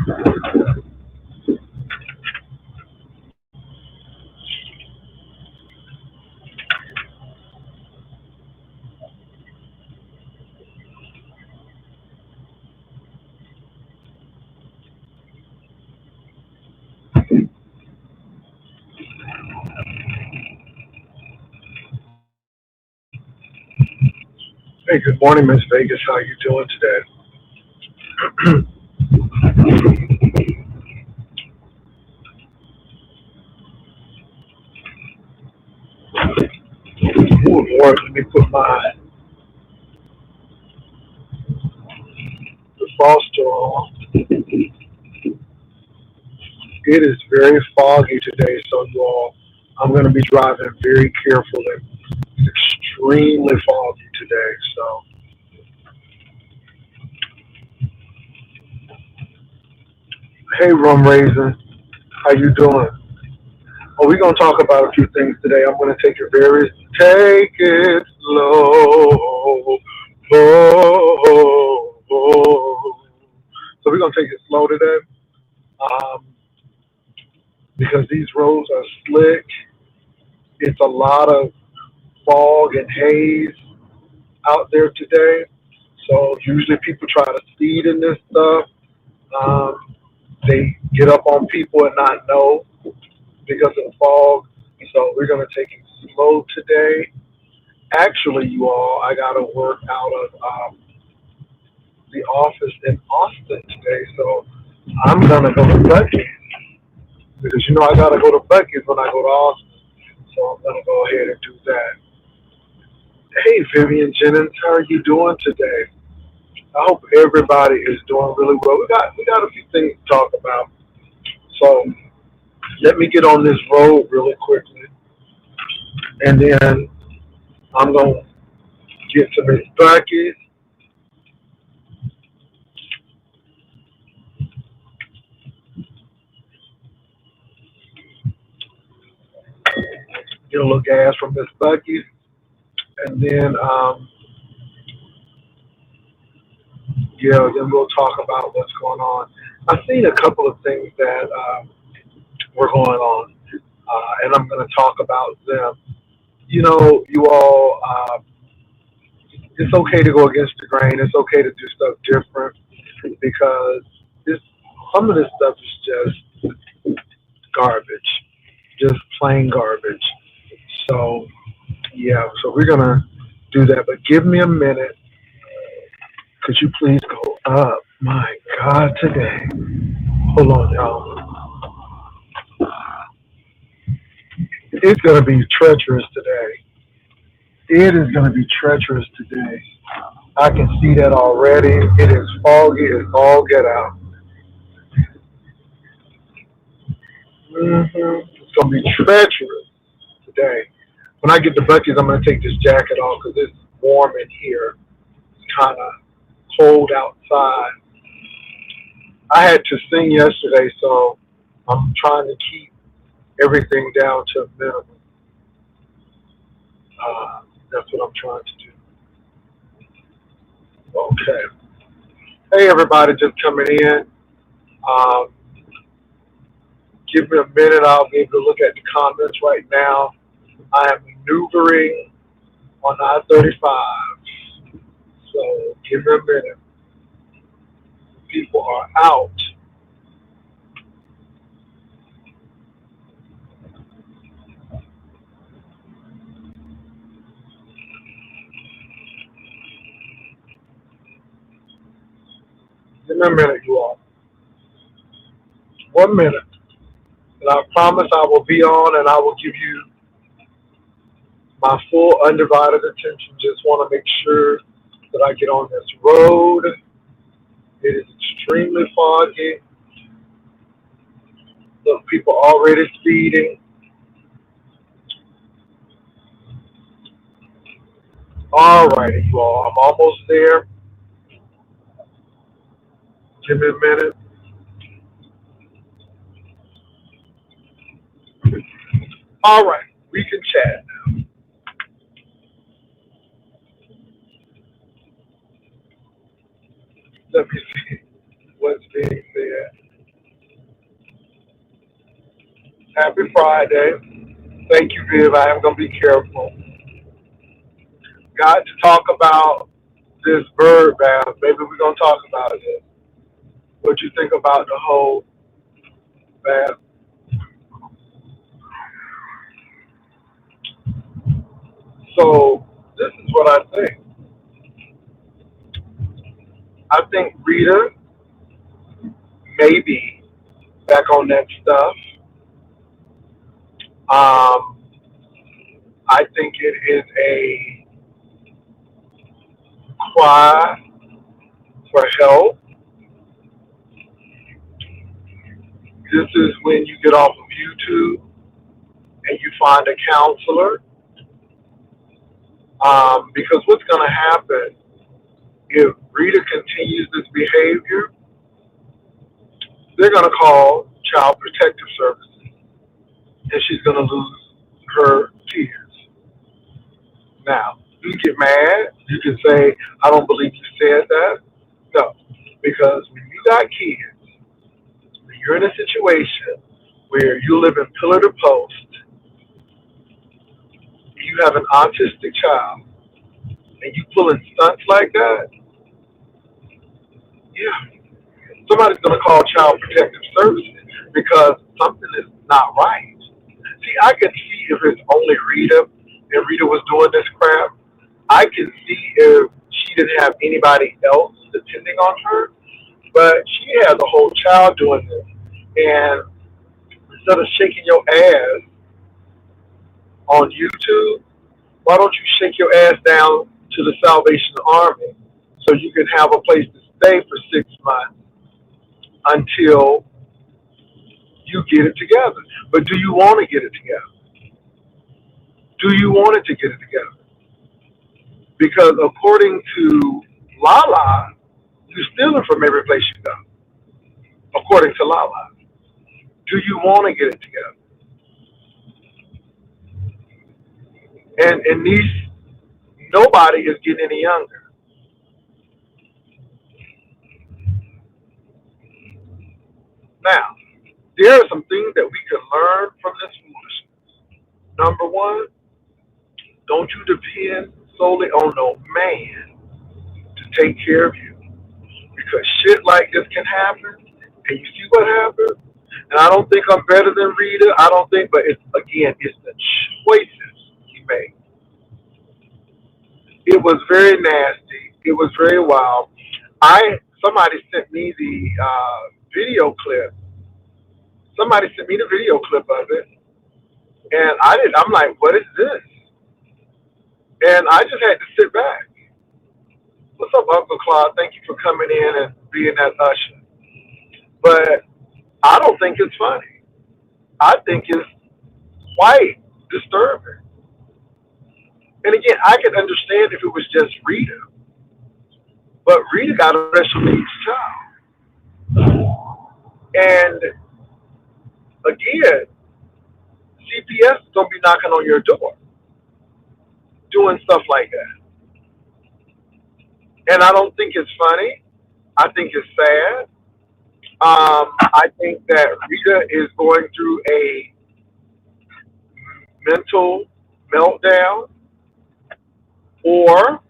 Hey, good morning, Miss Vegas. How you doing today? Oh Lord, let me put my defroster on. It is very foggy today, so you all, I'm going to be driving very carefully. It's extremely foggy today. So, hey, Rum Raisin, how you doing? Oh, we're going to talk about a few things today. I'm going to take it slow. So we're going to take it slow today. Um, because these roads are slick. It's a lot of fog and haze out there today. So usually people try to speed in this stuff. Um, they get up on people and not know because of the fog. So we're going to take it slow today. Actually, you all, I got to work out of the office in Austin today. So I'm going to go to Bucky's because you know I got to go to Bucky's when I go to Austin. So I'm going to go ahead and do that. Hey, Vivian Jennings, how are you doing today? I hope everybody is doing really well. We got a few things to talk about. So let me get on this road really quickly, and then I'm gonna get to Miss Bucky's. Get a little gas from Miss Bucky's, and then yeah, then we'll talk about what's going on. I've seen a couple of things that were going on, and I'm going to talk about them. You know, you all, it's okay to go against the grain. It's okay to do stuff different because this some of this stuff is just garbage, just plain garbage. So yeah, so we're gonna do that. But give me a minute. Could you please go up? My God, today. Hold on, y'all. It's gonna be treacherous today. It is gonna be treacherous today. I can see that already. It is foggy as all get out. It's gonna be treacherous today. When I get to Bucky's, I'm gonna take this jacket off because it's warm in here. It's kind of cold outside. I had to sing yesterday, so I'm trying to keep everything down to a minimum. That's what I'm trying to do. Okay. Hey, everybody, just coming in. Um, give me a minute. I'll be able to look at the comments right now. I am maneuvering on I-35, so give me a minute. People are out. Give me a minute, you all. 1 minute. And I promise I will be on and I will give you my full undivided attention. Just want to make sure that I get on this road. It is extremely foggy. Look, people already speeding. All righty, you all. I'm almost there. Give me a minute. All right, we can chat now. Let me see what's being said. Happy Friday. Thank you, Viv. I am going to be careful. Got to talk about this bird bath. Maybe we're going to talk about it. What you think about the whole bath? So, this is what I think. I think Rita may be back on that stuff. Um, I think it is a cry for help. This is when you get off of YouTube and you find a counselor. Because what's going to happen if Rita continues this behavior, they're going to call Child Protective Services and she's going to lose her kids. Now, you get mad. You can say, I don't believe you said that. No, because when you got kids, when you're in a situation where you live in pillar to post, you have an autistic child, and you pulling stunts like that, yeah, somebody's going to call Child Protective Services because something is not right. See, I can see if it's only Rita and Rita was doing this crap. I can see if she didn't have anybody else depending on her, but she has a whole child doing this. And instead of shaking your ass on YouTube, why don't you shake your ass down to the Salvation Army so you can have a place to stay for 6 months until you get it together? But do you want to get it together? Do you want it to get it together? Because according to Lala, you're stealing from every place you go. According to Lala, do you want to get it together? And these nobody is getting any younger. Now, there are some things that we can learn from this foolishness. Number one, don't you depend solely on no man to take care of you. Because shit like this can happen. And you see what happened? And I don't think I'm better than Rita. I don't think, but it's again, it's the choices he made. It was very nasty. It was very wild. I somebody sent me the video clip. Somebody sent me the video clip of it, and I did. I'm like, what is this? And I just had to sit back. What's up, Uncle Claude? Thank you for coming in and being that usher. But I don't think it's funny. I think it's quite disturbing. And again, I could understand if it was just Rita, but Rita got a special needs child. And again, CPS is gonna be knocking on your door, doing stuff like that. And I don't think it's funny. I think it's sad. I think that Rita is going through a mental meltdown, or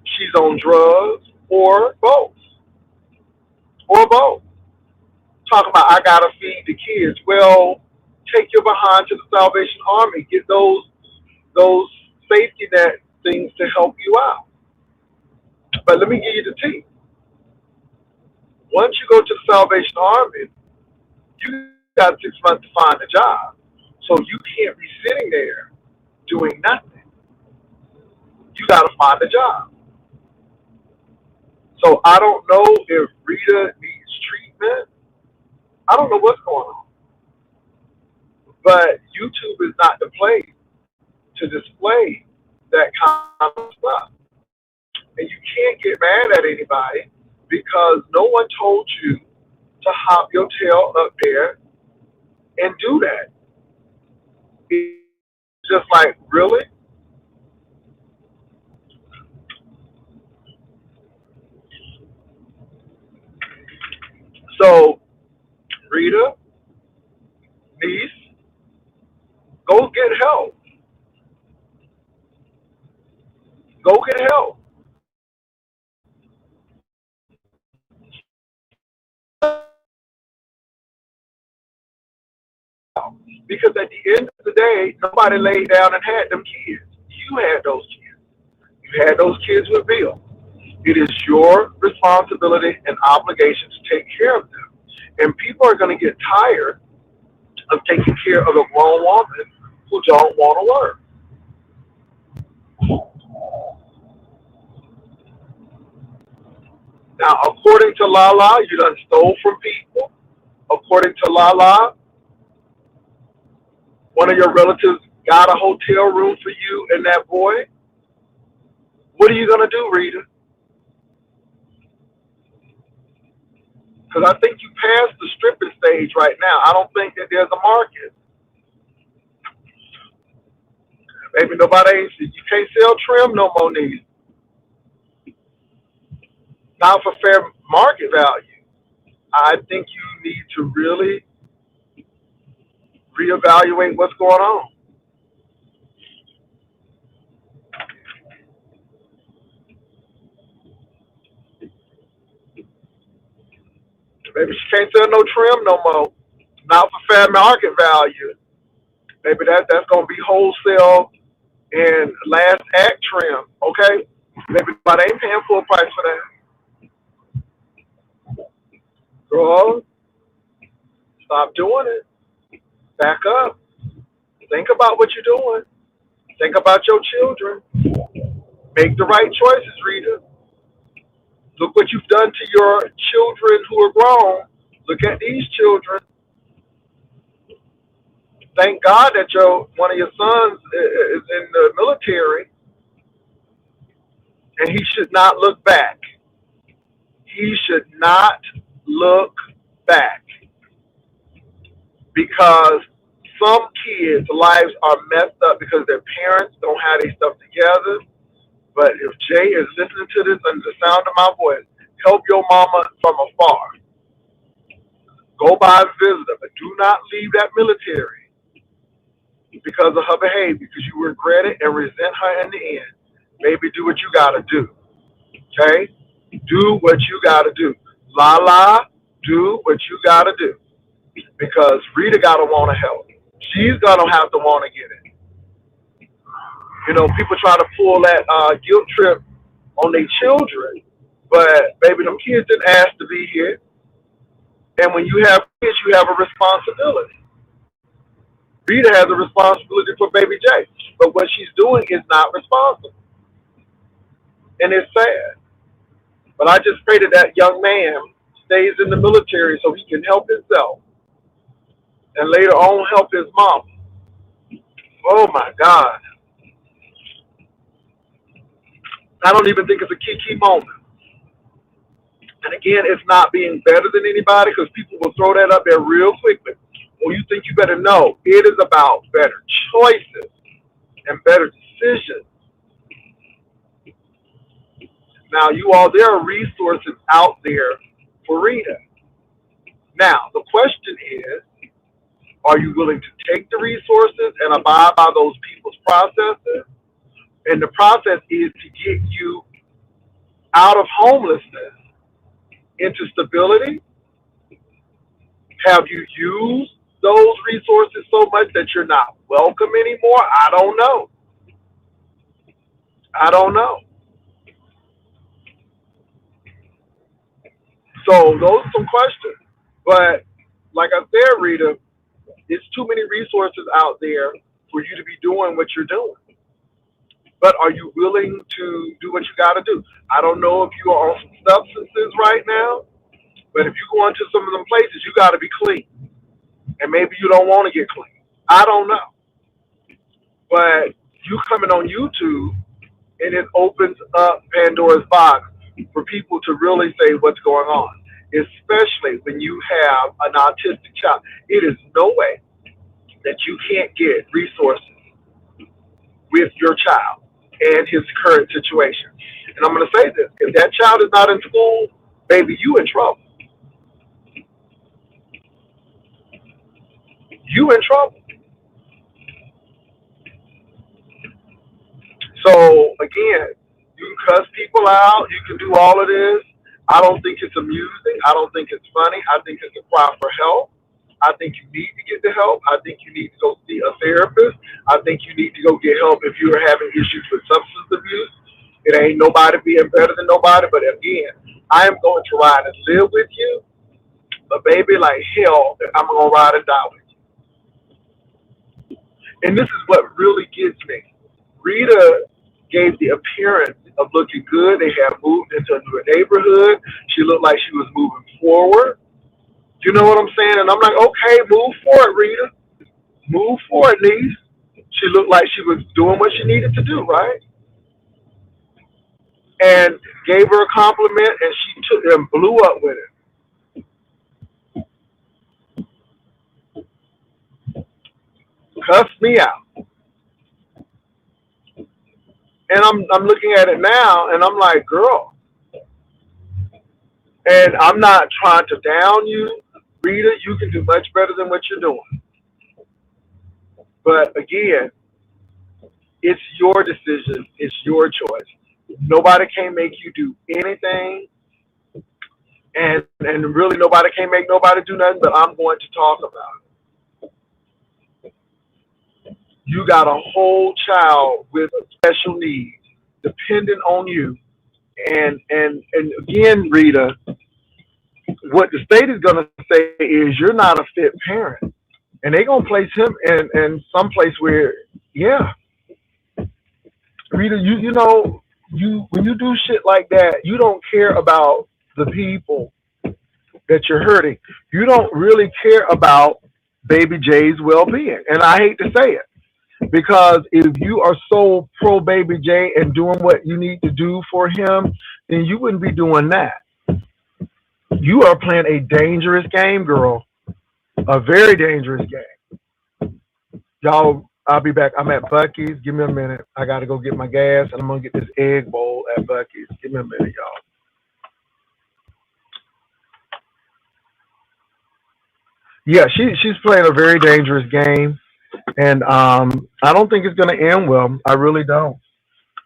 she's on drugs, or both, or both. Talk about I gotta feed the kids. Well, take your behind to the Salvation Army. Get those safety net things to help you out. But let me give you the tea. Once you go to the Salvation Army, you got 6 months to find a job. So you can't be sitting there doing nothing. You got to find a job. So I don't know if Rita needs treatment. I don't know what's going on. But YouTube is not the place to display that kind of stuff. And you can't get mad at anybody because no one told you to hop your tail up there and do that. It's just like, really? So, Rita, niece, Because at the end of the day, nobody laid down and had them kids. You had those kids. You had those kids with bills. It is your responsibility and obligation to take care of them. And people are going to get tired of taking care of a grown woman who don't want to work. Now, according to Lala, you done stole from people. According to Lala, one of your relatives got a hotel room for you and that boy. What are you going to do, Rita? Because I think you passed the stripping stage right now. I don't think that there's a market. Maybe nobody ain't, you can't sell trim no more, needs. Not for fair market value. I think you need to really reevaluate what's going on. Maybe she can't sell no trim no more. Not for fair market value. Maybe that's gonna be wholesale and last act trim. Okay, maybe but they ain't paying full price for that. Girl, stop doing it. Back up. Think about what you're doing. Think about your children. Make the right choices, Rita. Look what you've done to your children who are grown. Look at these children. Thank God that one of your sons is in the military, and he should not look back. He should not look back because some kids' lives are messed up because their parents don't have their stuff together. But if Jay is listening to this under the sound of my voice, help your mama from afar. Go by and visit her, but do not leave that military because of her behavior, because you regret it and resent her in the end. Maybe do what you gotta do. Okay? Do what you gotta do. La, do what you gotta do. Because Rita gotta wanna help. She's gonna have to wanna get it. You know, people try to pull that guilt trip on their children, but baby, them kids didn't ask to be here. And when you have kids, you have a responsibility. Rita has a responsibility for baby J, but what she's doing is not responsible, and it's sad. But I just pray that that young man stays in the military so he can help himself and later on help his mom. Oh my God. I don't even think it's a key moment. And again, it's not being better than anybody because people will throw that up there real quickly. Well, you think you better know. It is about better choices and better decisions. Now, you all, there are resources out there for Rita. Now, the question is, are you willing to take the resources and abide by those people's processes? And the process is to get you out of homelessness into stability. Have you used those resources so much that you're not welcome anymore? I don't know. I don't know. So those are some questions. But like I said, Rita, it's too many resources out there for you to be doing what you're doing. But are you willing to do what you got to do? I don't know if you are on some substances right now, but if you go into some of them places, you got to be clean. And maybe you don't want to get clean. I don't know. But you coming on YouTube, and it opens up Pandora's box for people to really say what's going on, especially when you have an autistic child. It is no way that you can't get resources with your child and his current situation. And I'm going to say this. If that child is not in school, baby, you in trouble. You in trouble. So, again, you can cuss people out. You can do all of this. I don't think it's amusing. I don't think it's funny. I think it's a cry for help. I think you need to get the help. I think you need to go see a therapist. I think you need to go get help if you are having issues with substance abuse. It ain't nobody being better than nobody, but again, I am going to ride and live with you. But baby, like hell, I'm gonna ride and die with you. And this is what really gets me. Rita gave the appearance of looking good. They had moved into a new neighborhood. She looked like she was moving forward. You know what I'm saying? And I'm like, okay, move forward, Rita. Move forward, niece. She looked like she was doing what she needed to do, right? And gave her a compliment, and she took and blew up with it. Cussed me out. And I'm looking at it now, and I'm like, girl. And I'm not trying to down you, Rita. You can do much better than what you're doing. But again, it's your decision. It's your choice. Nobody can make you do anything, and really nobody can make nobody do nothing. But I'm going to talk about it. You got a whole child with special needs, dependent on you, and again, Rita, what the state is going to say is you're not a fit parent, and they're going to place him in some place where, yeah, Rita, you know, you when you do shit like that, you don't care about the people that you're hurting. You don't really care about baby Jay's well being. And I hate to say it because if you are so pro baby Jay and doing what you need to do for him, then you wouldn't be doing that. You are playing a dangerous game, girl. A very dangerous game. Y'all, I'll be back. I'm at Bucky's. Give me a minute. I got to go get my gas and I'm going to get this egg bowl at Bucky's. Give me a minute, y'all. Yeah, she's playing a very dangerous game, and I don't think it's going to end well. I really don't.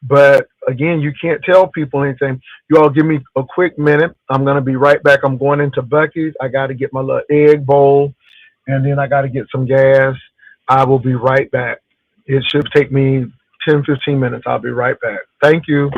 But again, you can't tell people anything. You all give me a quick minute. I'm going to be right back. I'm going into Bucky's. I got to get my little egg bowl, and then I got to get some gas. I will be right back. It should take me 10, 15 minutes. I'll be right back. Thank you.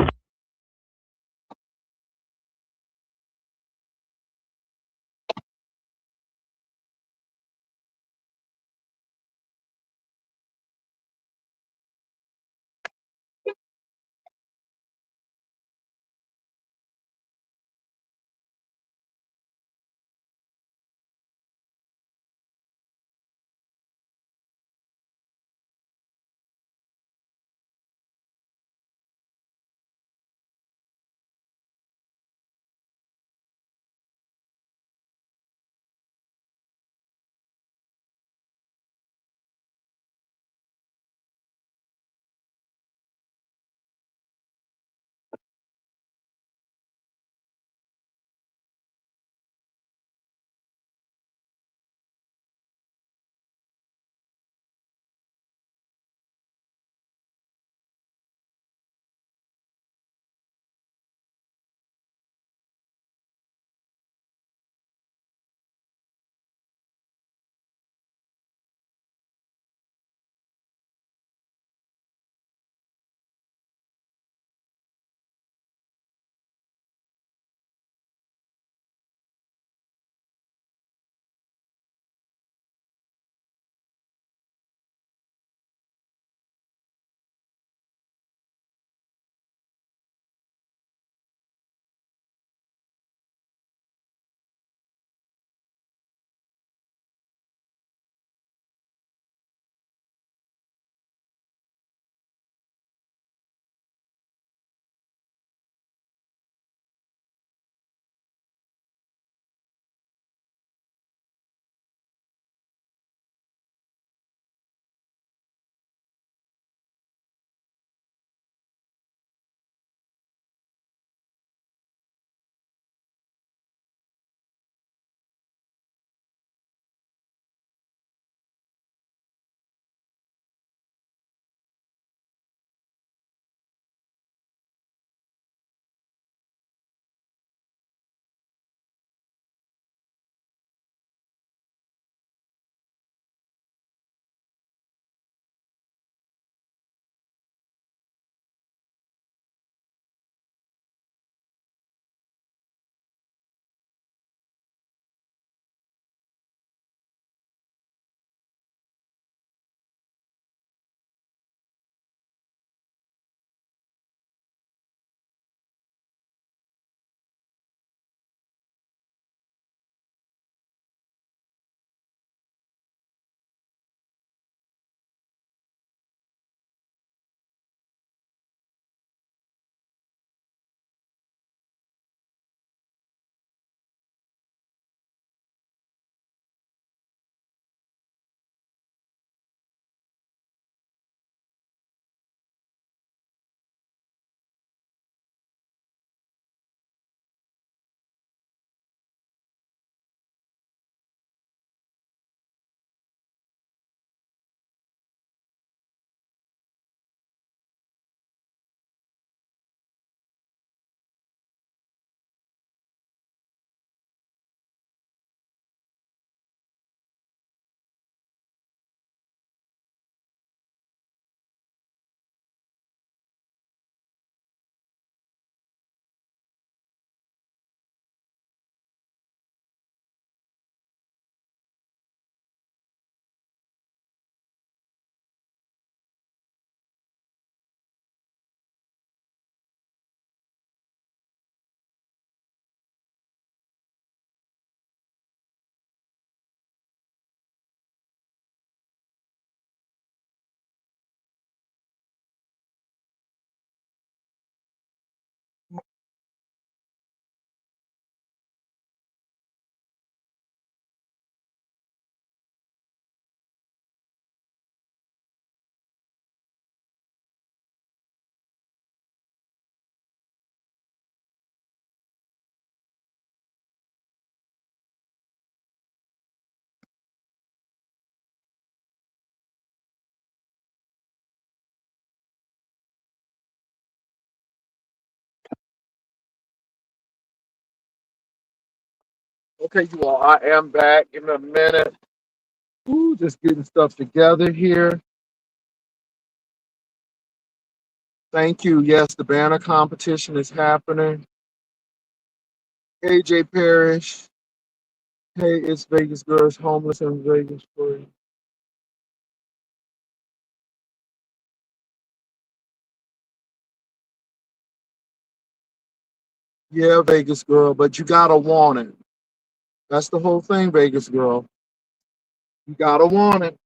Okay, you all, I am back in a minute. Ooh, just getting stuff together here. Thank you. Yes, the banner competition is happening. AJ Parrish. Hey, it's Vegas Girls Homeless in Vegas for you. Yeah, Vegas Girl, but you gotta want it. That's the whole thing, Vegas Girl. You gotta want it.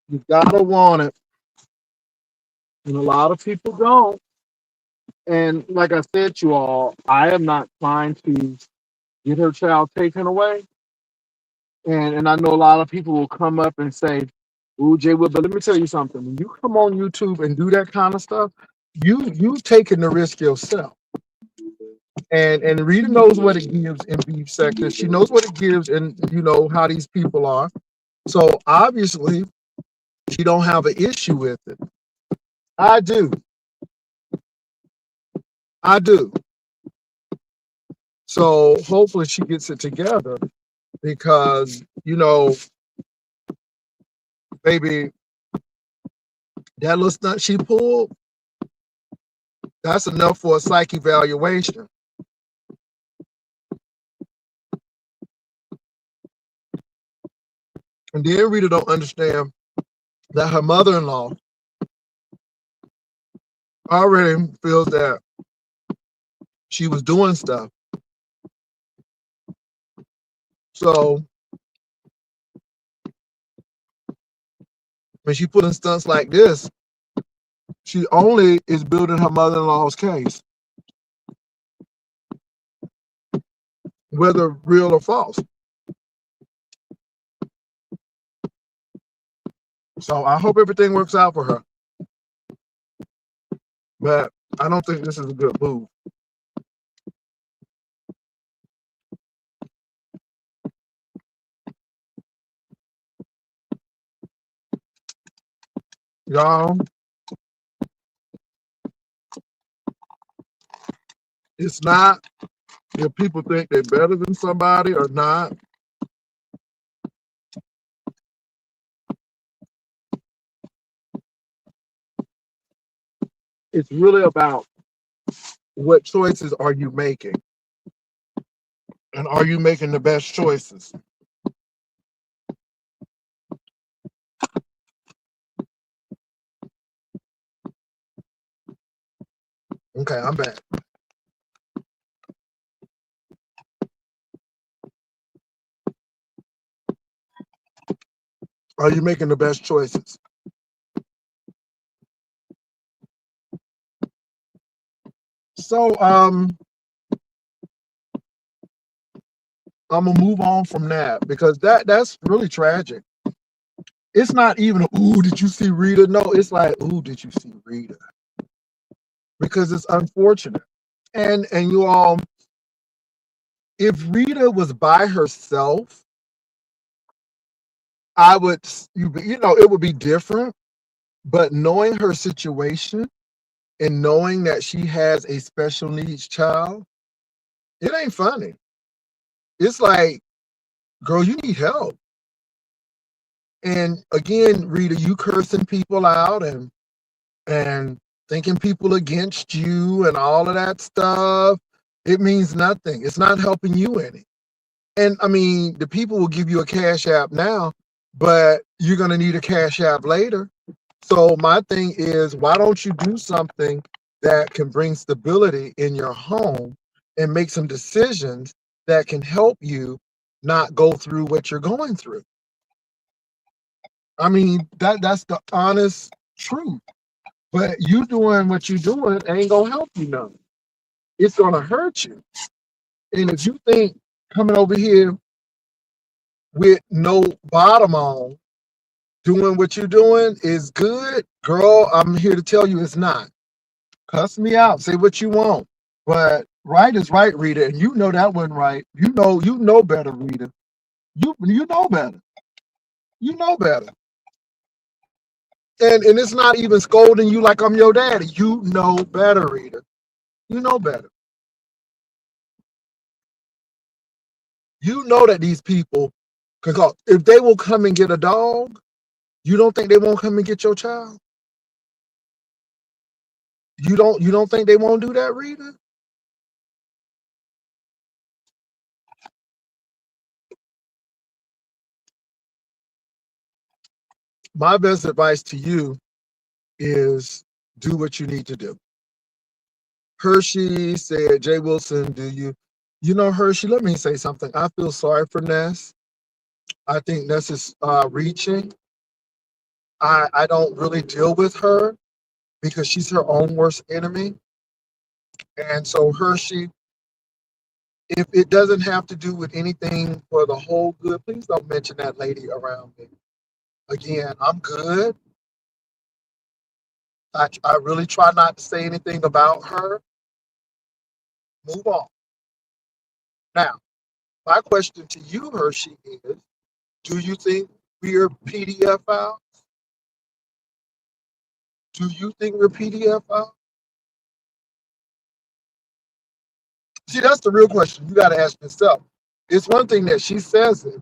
You gotta want it. And a lot of people don't. And like I said to you all, I am not trying to get her child taken away. And I know a lot of people will come up and say, "Ooh, Jay Wood," but let me tell you something. When you come on YouTube and do that kind of stuff, you've taken the risk yourself. And Rita knows what it gives in beef sector. She knows what it gives and how these people are. So obviously she don't have an issue with it. I do. I do. So hopefully she gets it together because, baby, that little stunt she pulled, that's enough for a psych evaluation. And then Rita don't understand that her mother-in-law already feels that she was doing stuff. So when she put in stunts like this, she only is building her mother-in-law's case, whether real or false. So I hope everything works out for her. But I don't think this is a good move. Y'all, it's not if people think they're better than somebody or not. It's really about what choices are you making? And are you making the best choices? Okay, I'm back. Are you making the best choices? So I'm gonna move on from that because that's really tragic. It's not even ooh, did you see Rita? No, it's like, ooh, did you see Rita? Because it's unfortunate. And you all, if Rita was by herself, I would it would be different. But knowing her situation and knowing that she has a special needs child, it ain't funny. It's like, girl, you need help. And again, Rita, you cursing people out and thinking people against you and all of that stuff, it means nothing. It's not helping you any. And I mean, the people will give you a cash app now, but you're gonna need a cash app later. So my thing is, why don't you do something that can bring stability in your home and make some decisions that can help you not go through what you're going through? I mean, that's the honest True. But you doing what you doing ain't gonna help you none. It's gonna hurt you. And if you think coming over here with no bottom on, doing what you're doing is good, girl, I'm here to tell you it's not. Cuss me out, say what you want. But right is right, Rita, and you know that wasn't right. You know better, Rita. You know better. You know better. And it's not even scolding you like I'm your daddy. You know better, Rita. You know better. You know that these people, because if they will come and get a dog, you don't think they won't come and get your child? You don't think they won't do that, Rita? My best advice to you is do what you need to do. Hershey said, Jay Wilson, you know, Hershey, let me say something. I feel sorry for Ness. I think Ness is reaching. I don't really deal with her because she's her own worst enemy. And so Hershey, if it doesn't have to do with anything for the whole good, please don't mention that lady around me. Again, I'm good. I really try not to say anything about her. Move on. Now, my question to you, Hershey, is do you think we're PDF files? Do you think we're PDF files? See, that's the real question you got to ask yourself. It's one thing that she says it,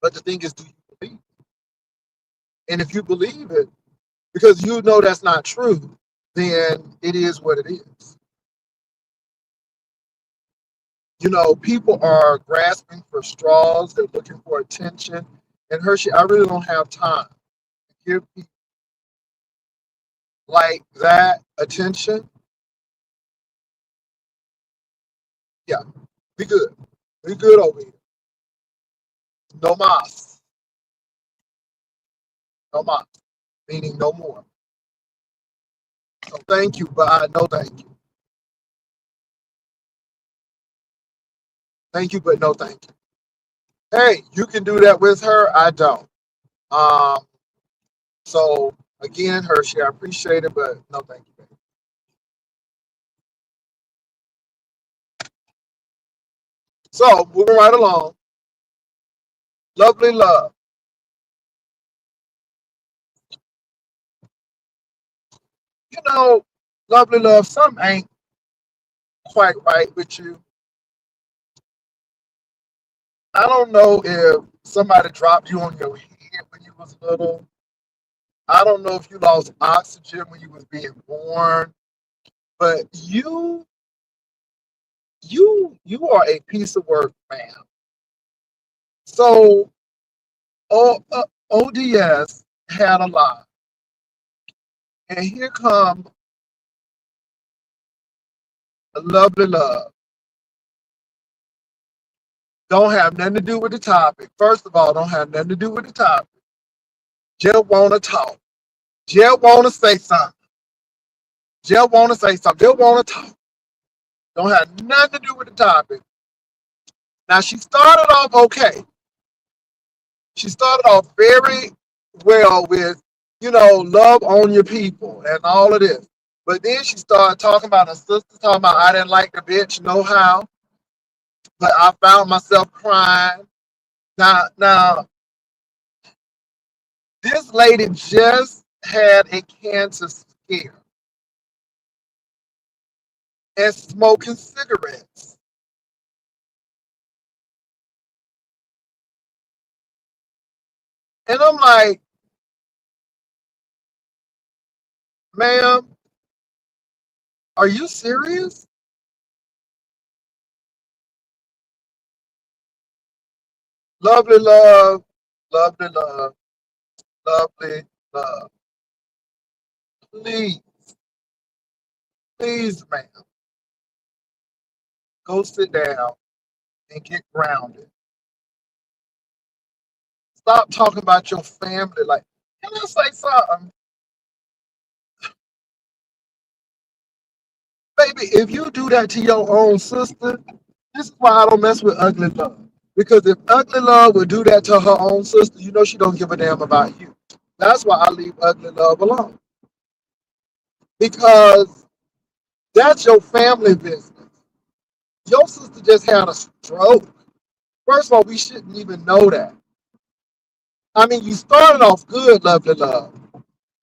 but the thing is, do you believe it? And if you believe it, because you know that's not true, then it is what it is. You know, people are grasping for straws, they're looking for attention. And Hershey, I really don't have time to give people like that attention. Yeah, be good. Be good over here. No mas. No mas. Meaning no more. So thank you, but no thank you. Thank you, but no thank you. Hey, you can do that with her. I don't. Um, so again, Hershey, I appreciate it, but no thank you, baby. So moving right along. Lovely love. You know, lovely love, something ain't quite right with you. I don't know if somebody dropped you on your head when you was little. I don't know if you lost oxygen when you was being born, but you are a piece of work, man. So ODS had a lot, and here come a lovely love. Don't have nothing to do with the topic. First of all, don't have nothing to do with the topic. Just want to talk. Just want to say something. Just want to say something. Just want to talk. Don't have nothing to do with the topic. Now she started off okay. She started off very well with, love on your people and all of this. But then she started talking about her sister, talking about I didn't like the bitch, no how. But I found myself crying. Now, this lady just had a cancer scare and smoking cigarettes. And I'm like, ma'am, are you serious? Lovely love, lovely love, lovely love. Please, please, ma'am, go sit down and get grounded. Stop talking about your family. Like, can I say something? baby, if you do that to your own sister, this is why I don't mess with ugly love. Because if ugly love would do that to her own sister, you know she don't give a damn about you. That's why I leave ugly love alone. Because that's your family business. Your sister just had a stroke. First of all, we shouldn't even know that. I mean, you started off good, lovely love,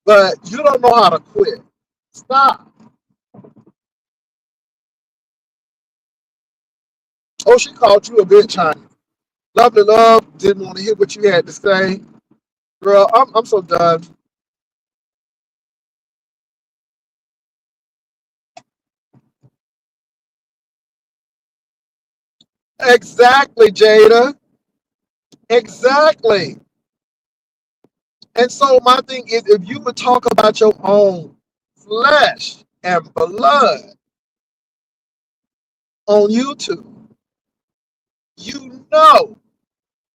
but you don't know how to quit. Stop. Oh, she called you a bitch, honey. Lovely love didn't want to hear what you had to say. Girl, I'm so done. Exactly, Jada. Exactly. And so my thing is, if you would talk about your own flesh and blood on YouTube, you know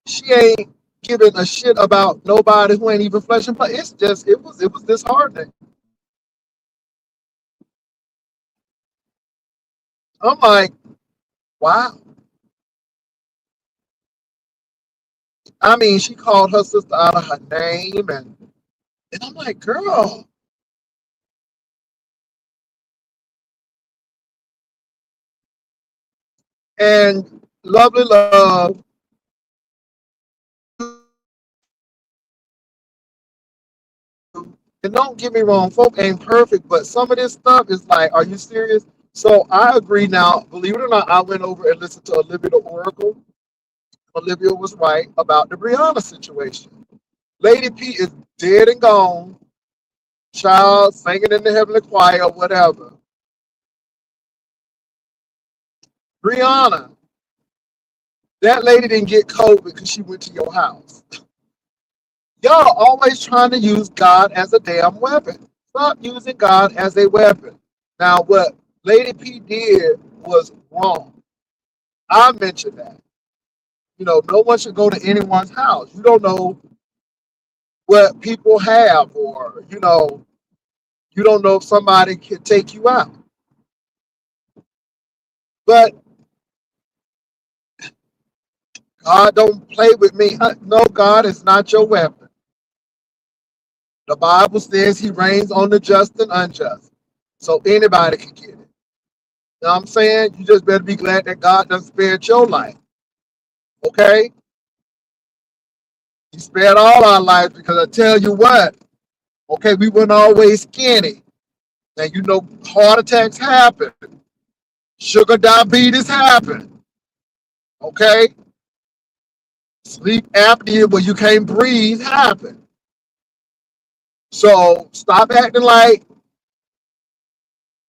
she ain't giving a shit about nobody who ain't even flesh and blood. It's just it was disheartening. I'm like, wow. I mean, she called her sister out of her name, and I'm like, girl. And lovely love, and don't get me wrong, folk ain't perfect, but some of this stuff is like, are you serious? So I agree now. Believe it or not, I went over and listened to Olivia the Oracle. Olivia was right about the Brianna situation. Lady P is dead and gone. Child singing in the heavenly choir, whatever. Brianna, that lady didn't get COVID because she went to your house. Y'all always trying to use God as a damn weapon. Stop using God as a weapon. Now, what Lady P did was wrong. I mentioned that. You know, no one should go to anyone's house. You don't know what people have, or, you don't know if somebody can take you out. But God don't play with me. No, God is not your weapon. The Bible says he reigns on the just and unjust. So anybody can get it. You know what I'm saying? You just better be glad that God done spared your life. Okay? He spared all our lives because I tell you what, okay, we weren't always skinny. And you know, heart attacks happen. Sugar diabetes happen. Okay? Sleep apnea where you can't breathe happen. So stop acting like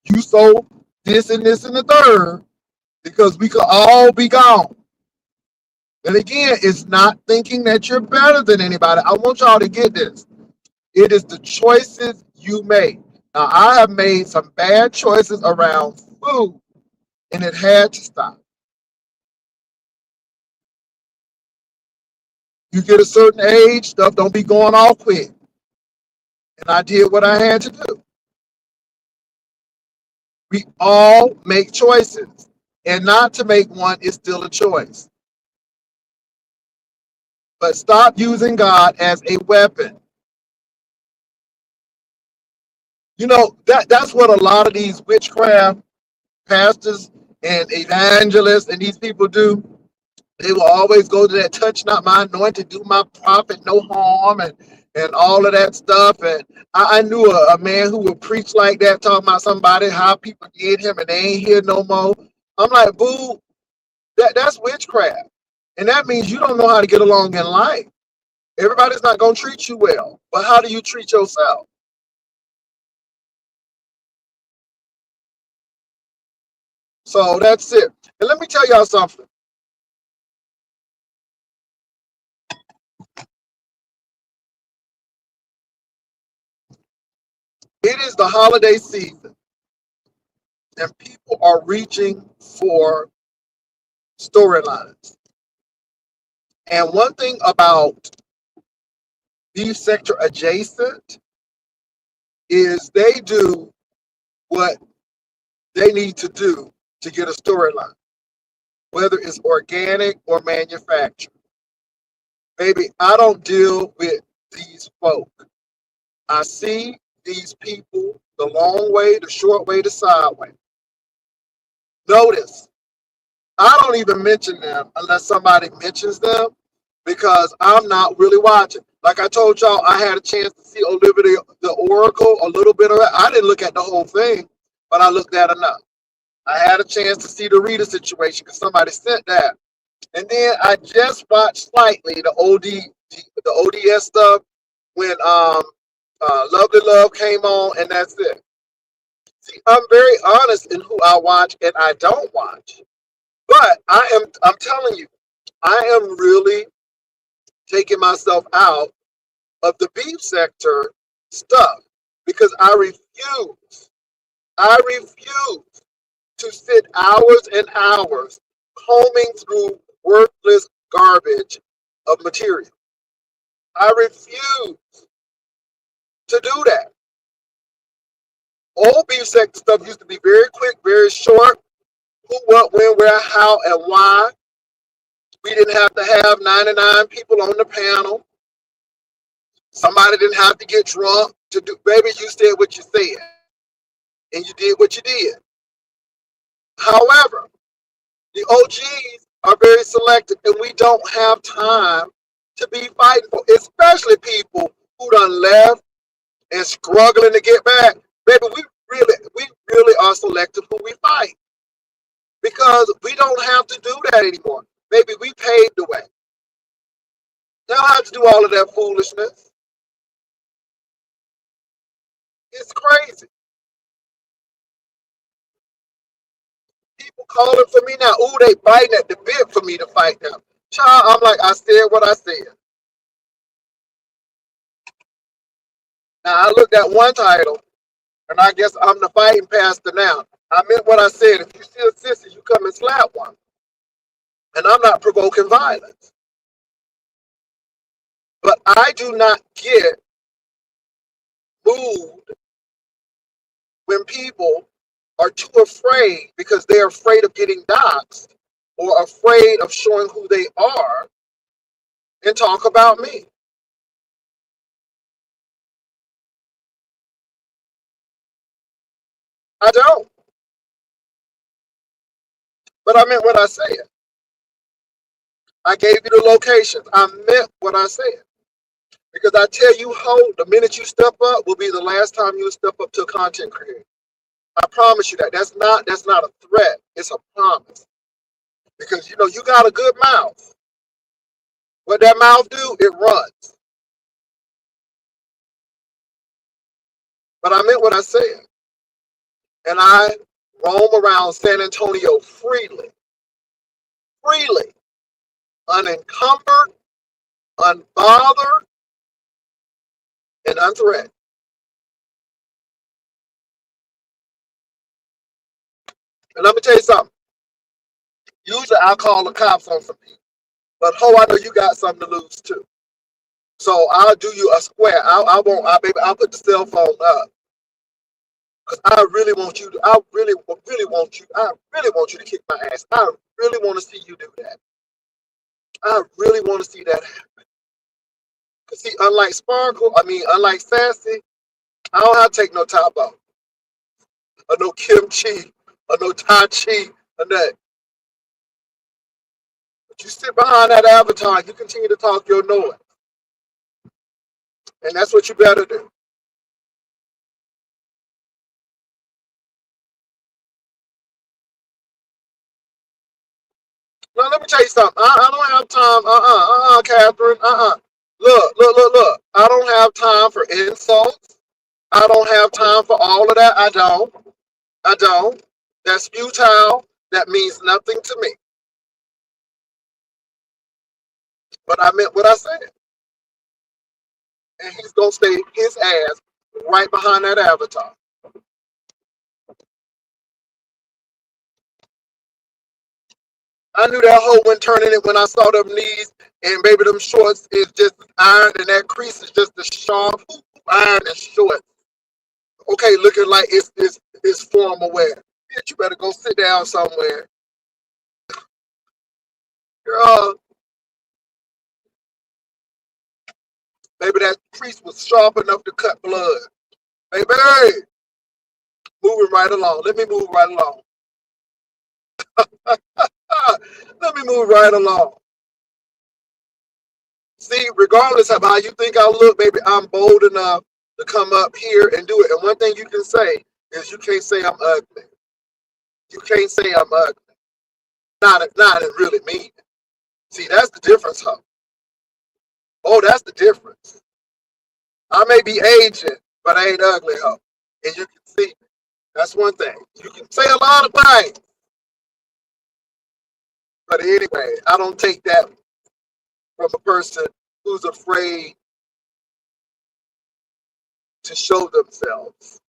you so this and the third because we could all be gone. And again, it's not thinking that you're better than anybody. I want y'all to get this. It is the choices you make. Now, I have made some bad choices around food, and it had to stop. You get a certain age, stuff don't be going all quick. And I did what I had to do. We all make choices, and not to make one is still a choice. But stop using God as a weapon. You know, that's what a lot of these witchcraft pastors and evangelists and these people do. They will always go to that touch not my anointed, do my prophet no harm, and all of that stuff. And I knew a man who would preach like that, talking about somebody, how people did him and they ain't here no more. I'm like, boo, that's witchcraft. And that means you don't know how to get along in life. Everybody's not going to treat you well. But how do you treat yourself? So that's it. And let me tell y'all something. It is the holiday season, and people are reaching for storylines. And one thing about beef sector adjacent is they do what they need to do to get a storyline, whether it's organic or manufactured. Baby, I don't deal with these folk. I see these people the long way, the short way, the sideway. Notice, I don't even mention them unless somebody mentions them because I'm not really watching. Like I told y'all, I had a chance to see Olivia the Oracle, a little bit of it. I didn't look at the whole thing, but I looked at enough. I had a chance to see the Rita situation because somebody sent that. And then I just watched slightly the ODS stuff when Lovely Love came on, and that's it. See, I'm very honest in who I watch and I don't watch. But I'm telling you, I am really taking myself out of the beef sector stuff because I refuse to sit hours and hours combing through worthless garbage of material. I refuse to do that. Old beef sector stuff used to be very quick, very short. Who, what, when, where, how, and why. We didn't have to have 99 people on the panel. Somebody didn't have to get drunk to do. Baby, you said what you said, and you did what you did. However, the OGs are very selective, and we don't have time to be fighting for, especially people who done left and struggling to get back. Baby, we really are selective who we fight because we don't have to do that anymore. Baby, we paved the way. They don't have to do all of that foolishness. It's crazy. People calling for me now. Ooh, they biting at the bit for me to fight them. Child, I'm like, I said what I said. Now, I looked at one title, and I guess I'm the fighting pastor now. I meant what I said. If you see a sister, you come and slap one. And I'm not provoking violence. But I do not get moved when people are too afraid because they're afraid of getting doxxed or afraid of showing who they are and talk about me. I don't. But I meant what I said. I gave you the locations. I meant what I said. Because I tell you, the minute you step up will be the last time you'll step up to a content creator. I promise you that. That's not a threat. It's a promise. Because you got a good mouth. What that mouth do, it runs. But I meant what I said. And I roam around San Antonio freely, unencumbered, unbothered, and unthreatened. And let me tell you something. Usually I call the cops on some people. But I know you got something to lose too. So I'll do you a square. I'll put the cell phone up. Because I really want you to kick my ass. I really want to see you do that. I really want to see that happen. Because see, unlike Sassy, I don't have to take no top off. Or no kimchi. Or no tai chi. Or nothing. But you sit behind that avatar, you continue to talk your noise. And that's what you better do. Now, let me tell you something. I don't have time. Catherine. Look. I don't have time for insults. I don't have time for all of that. I don't. That's futile. That means nothing to me. But I meant what I said. And he's going to stay his ass right behind that avatar. I knew that hoe went turning it when I saw them knees, and baby, them shorts is just iron, and that crease is just a sharp iron and short. Okay, looking like it's formal wear. Bitch, you better go sit down somewhere. Girl, maybe that priest was sharp enough to cut blood. Baby, moving right along. Let me move right along. Let me move right along. See, regardless of how you think I look, baby, I'm bold enough to come up here and do it. And one thing you can say is you can't say I'm ugly. You can't say I'm ugly. Not and really mean it. See, that's the difference, huh? Oh, that's the difference. I may be aging, but I ain't ugly, huh? And you can see me. That's one thing. You can say a lot of things. But anyway, I don't take that from a person who's afraid to show themselves.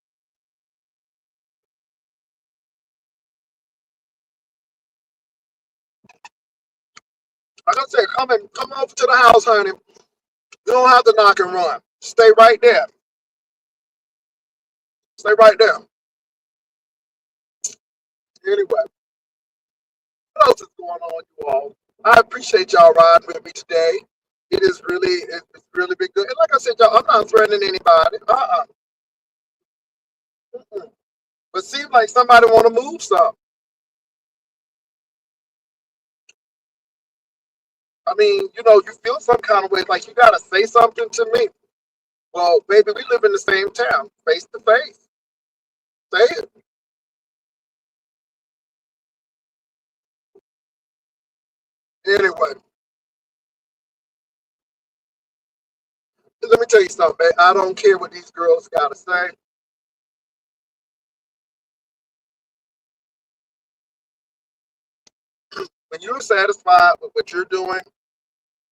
Like I said, come over to the house, honey. You don't have to knock and run. Stay right there. Stay right there. Anyway, what else is going on, you all? I appreciate y'all riding with me today. It's really been good. And like I said, y'all, I'm not threatening anybody. Mm-mm. But seems like somebody want to move something. I mean, you feel some kind of way, like you gotta say something to me. Well, baby, we live in the same town, face to face. Say it. Anyway, let me tell you something, babe. I don't care what these girls gotta say. When you're satisfied with what you're doing,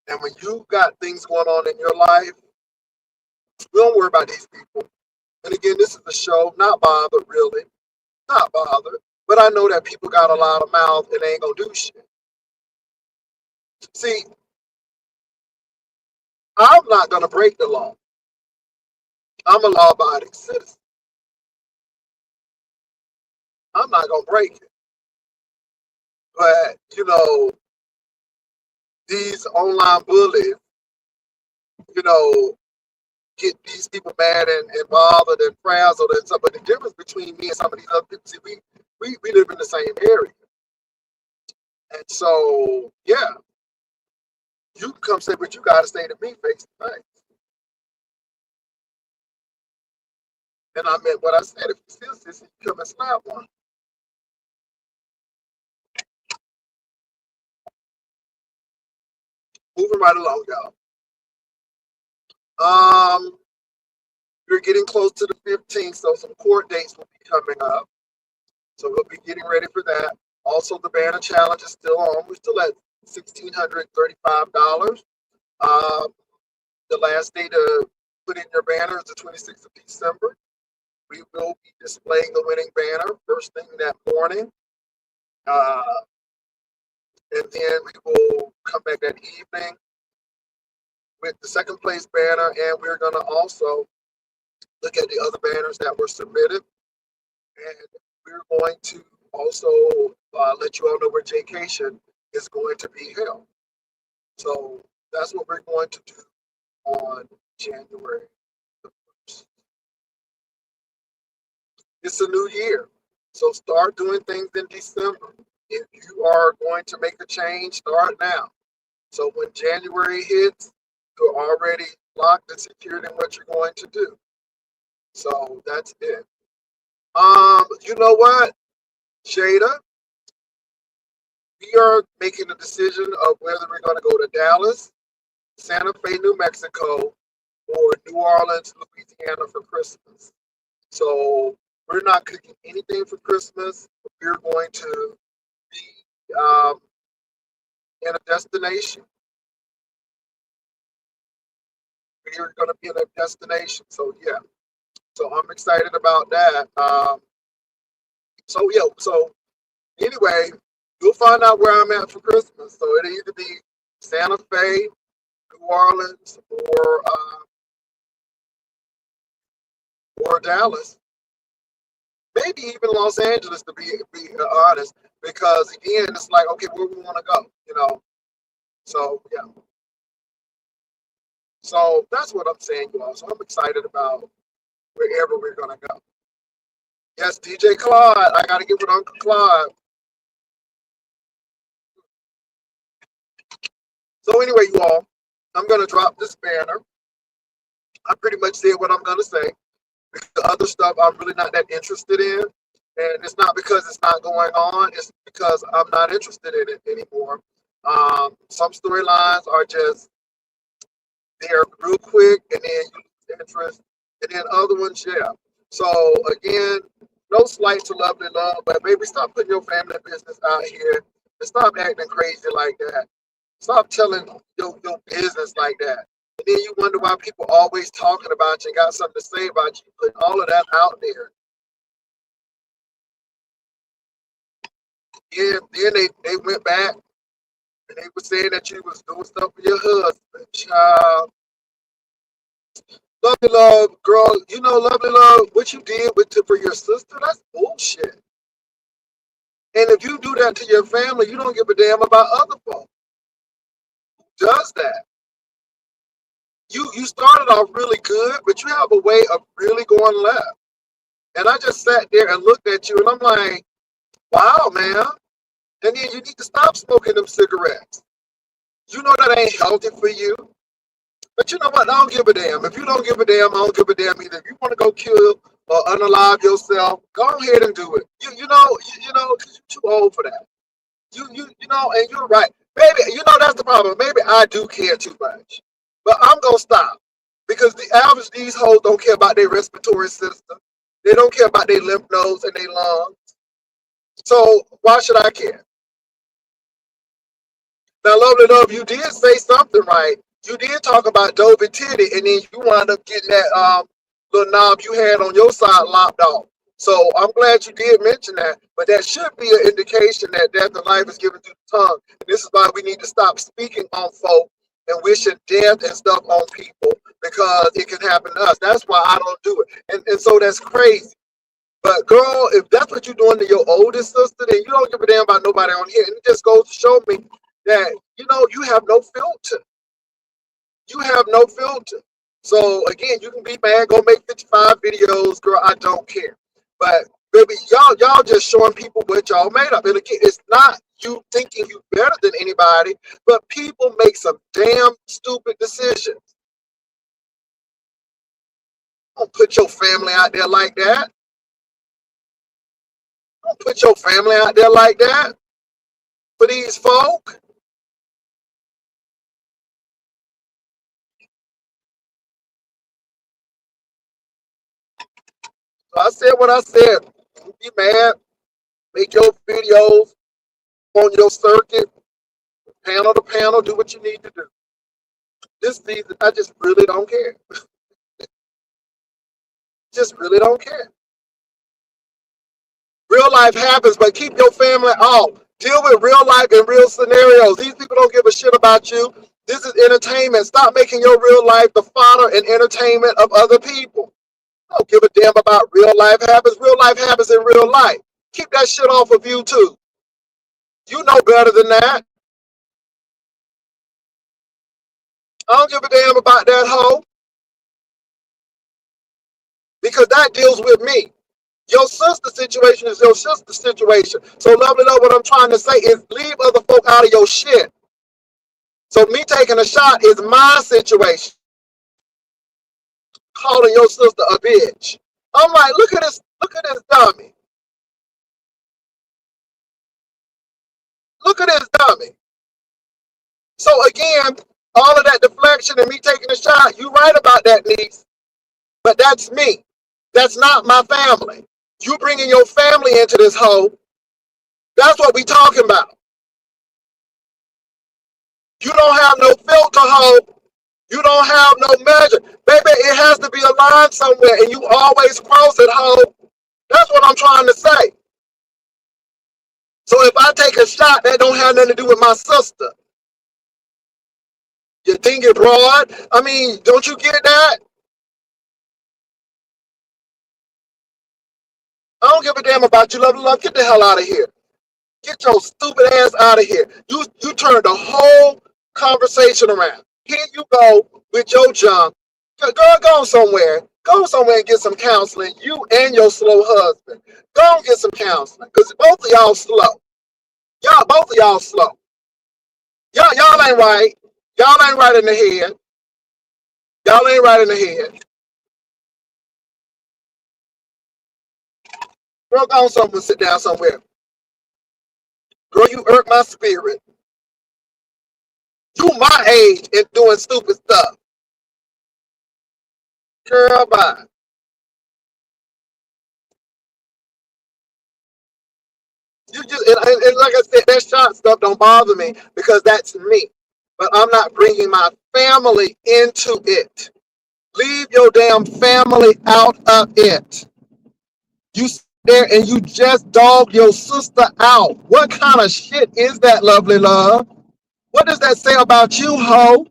and when you got things going on in your life, we don't worry about these people. And again, this is a show, not bothered, really. Not bothered. But I know that people got a lot of mouth and they ain't gonna do shit. See, I'm not gonna break the law. I'm a law abiding citizen. I'm not gonna break it. But, these online bullies, you know, get these people mad and bothered and frazzled and stuff. But the difference between me and some of these other people, see, we live in the same area. And so, yeah, you can come say what you got to say to me face to face. And I meant what I said. If you still sissy, you come and slap one. Moving right along, y'all. We're getting close to the 15th, so some court dates will be coming up. So we'll be getting ready for that. Also, the banner challenge is still on. We're still at $1,635. The last day to put in your banner is the 26th of December. We will be displaying the winning banner first thing that morning. Uh, and then we will come back that evening with the second place banner. And we're going to also look at the other banners that were submitted. And we're going to also let you all know where Jaycation is going to be held. So that's what we're going to do on January the 1st. It's a new year. So start doing things in December. If you are going to make a change, start now. So when January hits, you're already locked and secured in what you're going to do. So that's it. You know what, Jada? We are making a decision of whether we're going to go to Dallas, Santa Fe, New Mexico, or New Orleans, Louisiana for Christmas. So we're not cooking anything for Christmas. We're going to be in a destination. We're going to be in a destination. So yeah. So I'm excited about that. So anyway, you'll find out where I'm at for Christmas. So it'll either be Santa Fe, New Orleans, or Dallas. maybe even Los Angeles, to be honest, because again, it's like, okay, where we want to go, you know. So yeah, so that's what I'm saying, you all. So I'm excited about wherever we're gonna go. Yes, DJ Claude, I gotta get with Uncle Claude. So anyway, you all, I'm gonna drop this banner. I pretty much said what I'm gonna say. The other stuff I'm really not that interested in. And it's not because it's not going on, it's because I'm not interested in it anymore. Some storylines are just there real quick and then you lose interest. And then other ones, yeah. So again, no slight to Lovely Love, but maybe stop putting your family business out here and stop acting crazy like that. Stop telling your business like that. And then you wonder why people always talking about you and got something to say about you. Put all of that out there. Yeah, then they went back and they were saying that you was doing stuff for your husband. Child. Lovely Love, girl, you know, Lovely Love, what you did for your sister, that's bullshit. And if you do that to your family, you don't give a damn about other folks. Who does that? You started off really good, but you have a way of really going left. And I just sat there and looked at you and I'm like, wow, man. And then you need to stop smoking them cigarettes. You know that ain't healthy for you. But you know what? I don't give a damn. If you don't give a damn, I don't give a damn either. If you want to go kill or unalive yourself, go ahead and do it. You know, because you're too old for that. You know, and you're right. Maybe, you know, that's the problem. Maybe I do care too much. But I'm going to stop. Because the average, these hoes don't care about their respiratory system. They don't care about their lymph nodes and their lungs. So why should I care? Now, Lovely Love, you did say something right. You did talk about Dovey Titty, and then you wound up getting that little knob you had on your side lopped off. So I'm glad you did mention that. But that should be an indication that death and life is given through the tongue. And this is why we need to stop speaking on folk and wishing death and stuff on people because it can happen to us. That's why I don't do it. And so that's crazy. But girl, if that's what you're doing to your oldest sister, then you don't give a damn about nobody on here. And it just goes to show me that, you know, you have no filter. You have no filter. So again, you can be mad, go make 55 videos, girl. I don't care. But baby, y'all just showing people what y'all made up. And again, it's not you thinking you better than anybody, but people make some damn stupid decisions. Don't put your family out there like that. Don't put your family out there like that for these folk. So I said what I said. You be mad, make your videos on your circuit, panel to panel, do what you need to do. This season, I just really don't care. Just really don't care. Real life happens, but keep your family off. Deal with real life and real scenarios. These people don't give a shit about you. This is entertainment. Stop making your real life the fodder and entertainment of other people. Don't give a damn about real life happens. Real life happens in real life. Keep that shit off of YouTube. You know better than that. I don't give a damn about that hoe because that deals with me. Your sister situation is your sister situation. So Lovely Love, what I'm trying to say is leave other folk out of your shit. So me taking a shot is my situation. Calling your sister a bitch. I'm like, look at this dummy. Look at this dummy. So again, all of that deflection and me taking a shot, you right about that, niece. But that's me. That's not my family. You bringing your family into this hole. That's what we talking about. You don't have no filter, hoe. You don't have no measure. Baby, it has to be a line somewhere, and you always cross it, hoe. That's what I'm trying to say. So if I take a shot, that don't have nothing to do with my sister. You think it broad? I mean, don't you get that? I don't give a damn about you, lovely love. Get the hell out of here. Get your stupid ass out of here. You turned the whole conversation around. Here you go with your junk. Girl, go somewhere. Go somewhere and get some counseling. You and your slow husband. Go and get some counseling. Because both of y'all slow. Both of y'all slow. Y'all ain't right. Y'all ain't right in the head. Y'all ain't right in the head. Girl, go somewhere, sit down somewhere. Girl, you hurt my spirit. You my age and doing stupid stuff. Girl, bye. You just and like I said, that shot stuff don't bother me because that's me. But I'm not bringing my family into it. Leave your damn family out of it. You sit there and you just dog your sister out. What kind of shit is that, lovely love? What does that say about you, ho?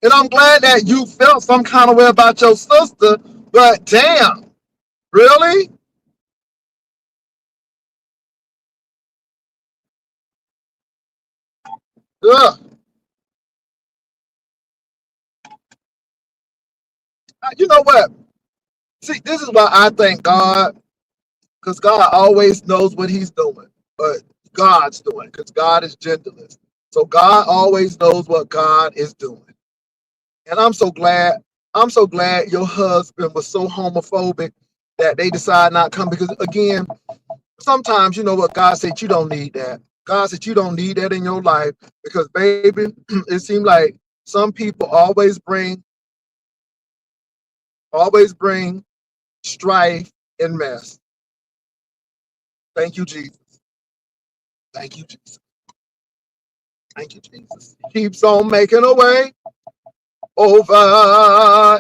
And I'm glad that you felt some kind of way about your sister, but damn, really? Ugh. You know what? See, this is why I thank God, because God always knows what he's doing, but God's doing, because God is gentlest. So God always knows what God is doing. And I'm so glad your husband was so homophobic that they decide not to come. Because again, sometimes you know what God said, you don't need that. God said you don't need that in your life because baby, it seemed like some people always bring strife and mess. Thank you, Jesus. Thank you, Jesus. Thank you, Jesus. He keeps on making a way over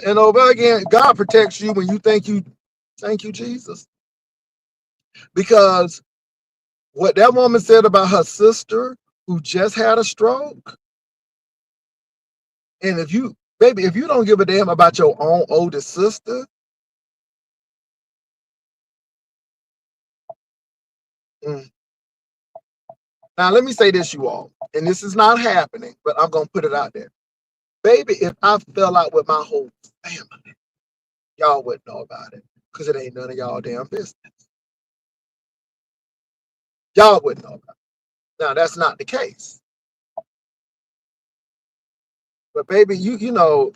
and over again. God protects you when you think you thank you, Jesus. Because what that woman said about her sister who just had a stroke, and if you, baby, if you don't give a damn about your own oldest sister, mm. Now let me say this, you all, and this is not happening, but I'm gonna put it out there. Baby, if I fell out with my whole family, y'all wouldn't know about it because it ain't none of y'all damn business. Y'all wouldn't know about it. Now that's not the case. But baby, you know,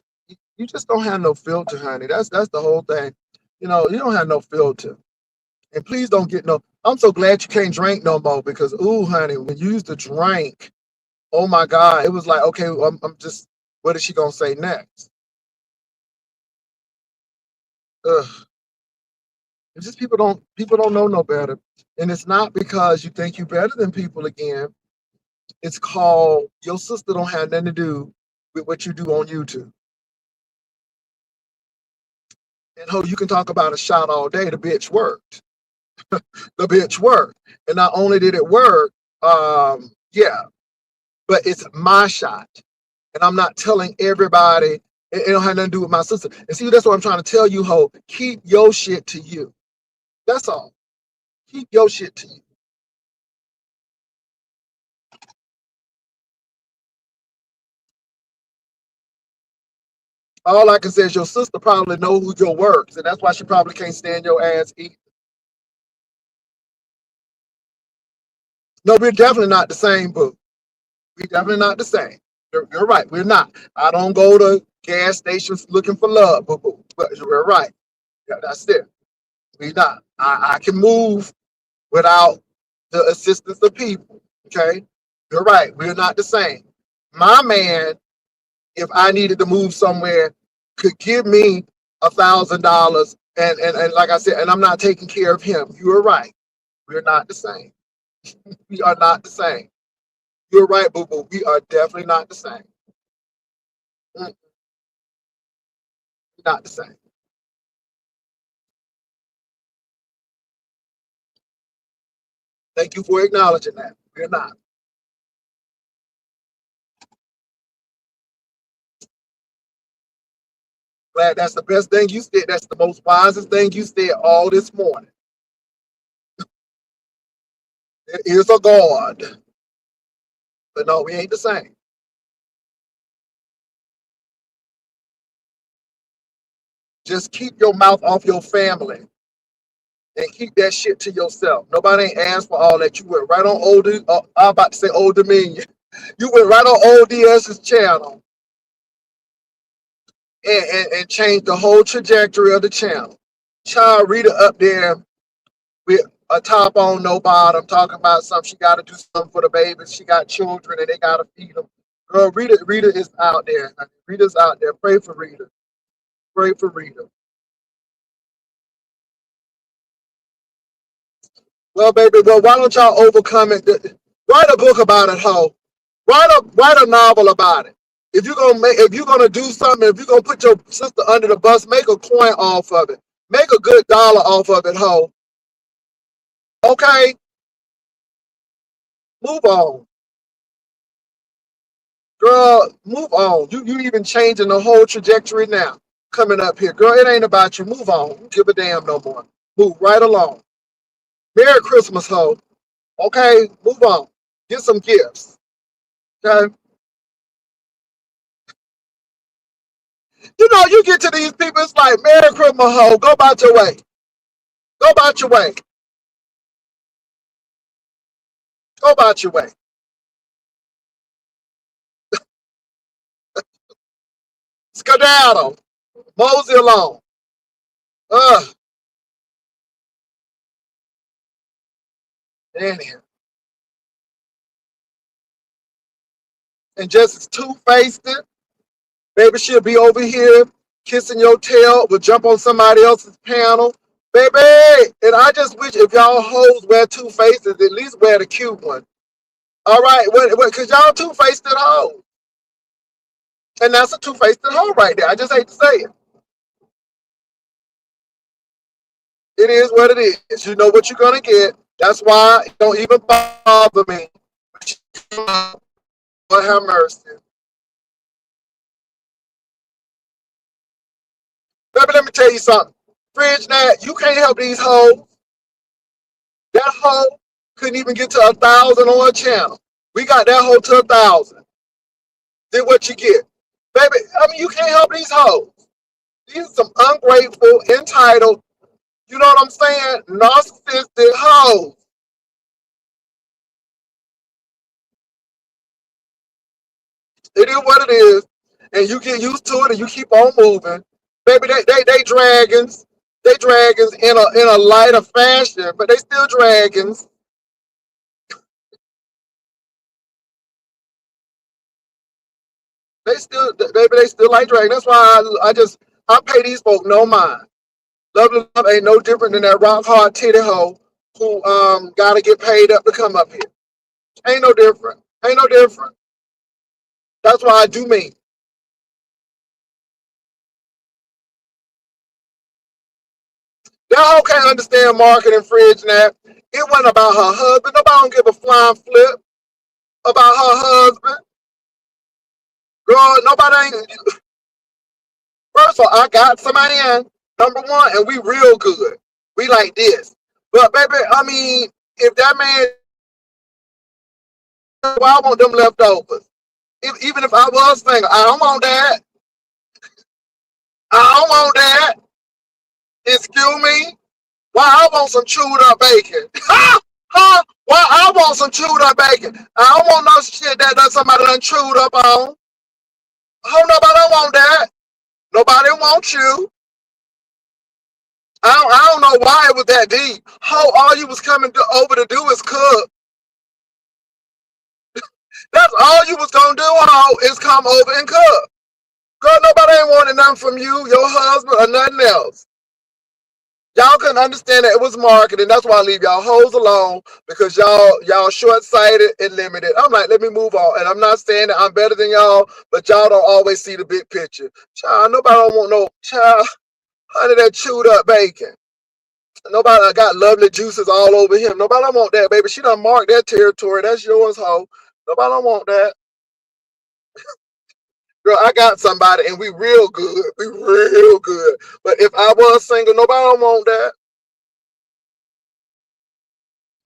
you just don't have no filter, honey. That's the whole thing. You know, you don't have no filter. And please don't get no. I'm so glad you can't drink no more because, ooh, honey, when you used to drink, oh my God, it was like, okay, I'm just, what is she gonna say next? Ugh. It's just people don't know no better, and it's not because you think you're better than people. Again, it's called your sister don't have nothing to do with what you do on YouTube. And ho, you can talk about a shot all day. The bitch worked. The bitch worked, and not only did it work, yeah, but it's my shot. And I'm not telling everybody it don't have nothing to do with my sister. And see, that's what I'm trying to tell you, ho. Keep your shit to you. That's all. Keep your shit to you. All I can say is your sister probably know who your works, and that's why she probably can't stand your ass either. No, we're definitely not the same, boo. We're definitely not the same. You're right. We're not. I don't go to gas stations looking for love, boo boo. But you're right. Yeah, that's it. We not. I can move without the assistance of people. Okay, you're right. We're not the same. My man, if I needed to move somewhere, could give me $1,000, and like I said, and I'm not taking care of him. You are right. We're not the same. We are not the same. You're right, boo boo. We are definitely not the same. Mm, not the same. Thank you for acknowledging that. We're not. glad that's the best thing you said. That's the most wisest thing you said all this morning. It is a God. But no, we ain't the same. Just keep your mouth off your family and keep that shit to yourself. Nobody ain't asked for all that. You went right on I'm about to say Old Dominion. You went right on ODS's channel and changed the whole trajectory of the channel. Child Rita up there with a top on, no bottom, talking about something. She got to do something for the babies. She got children and they got to feed them. Girl, Rita is out there. Rita's out there. Pray for Rita. Pray for Rita. Well, baby, well, why don't y'all overcome it? Write a book about it, ho. Write a novel about it. If you're gonna do something, if you're gonna put your sister under the bus, make a coin off of it. Make a good dollar off of it, ho. Okay, move on, girl. Move on. You even changing the whole trajectory now. Coming up here, girl. It ain't about you. Move on. Don't give a damn no more. Move right along. Merry Christmas, ho. Okay, move on. Get some gifts. Okay. You know, you get to these people, it's like, Merry Christmas, ho. Go about your way. Go about your way. Go about your way. Skedaddle. Mosey along. Ugh. Anyhow. And just as two-faced it, baby, she'll be over here kissing your tail, will jump on somebody else's panel. Baby, and I just wish if y'all hoes wear two faces, at least wear the cute one. All right, because y'all two-faced it hoes. And that's a two-faced hoe right there. I just hate to say it. It is what it is. You know what you're going to get. That's why it don't even bother me. Lord have mercy. Baby, let me tell you something. Fridge Nat, you can't help these hoes. That hoe couldn't even get to 1,000 on her channel. We got that hoe to 1,000. Then what you get? Baby, I mean, you can't help these hoes. These are some ungrateful, entitled, you know what I'm saying, narcissistic hoes. It is what it is. And you get used to it and you keep on moving. Baby, they dragons. They dragons in a lighter fashion, but they still dragons. They still like dragons. That's why I pay these folk no mind. Lovely Love ain't no different than that rock hard titty hoe who gotta get paid up to come up here. Ain't no different. Ain't no different. That's why I do me. That hoe can't understand marketing, Fridge Nat. It wasn't about her husband. Nobody don't give a flying flip about her husband. Girl, nobody ain't. First of all, I got some man, number one, and we real good. We like this. But baby, I mean, if that man, well, I want them leftovers. Even if I was single, I don't want that. I don't want that. Excuse me. Why I want some chewed up bacon? Huh? Why I want some chewed up bacon? I don't want no shit that somebody done chewed up on. Oh, nobody don't want that. Nobody wants you. I don't know why it was that deep. How all you was coming over to do is cook. That's all you was gonna do, ho, is come over and cook. Girl, nobody ain't wanting nothing from you, your husband, or nothing else. Y'all couldn't understand that it was marketing. That's why I leave y'all hoes alone, because y'all short-sighted and limited. I'm like, let me move on. And I'm not saying that I'm better than y'all, but y'all don't always see the big picture. Child, nobody don't want no child honey that chewed up bacon. Nobody got lovely juices all over him. Nobody don't want that, baby. She done marked that territory. That's yours, ho. Nobody don't want that. girl, I got somebody and we real good. We real good. But if I was single, nobody don't want that.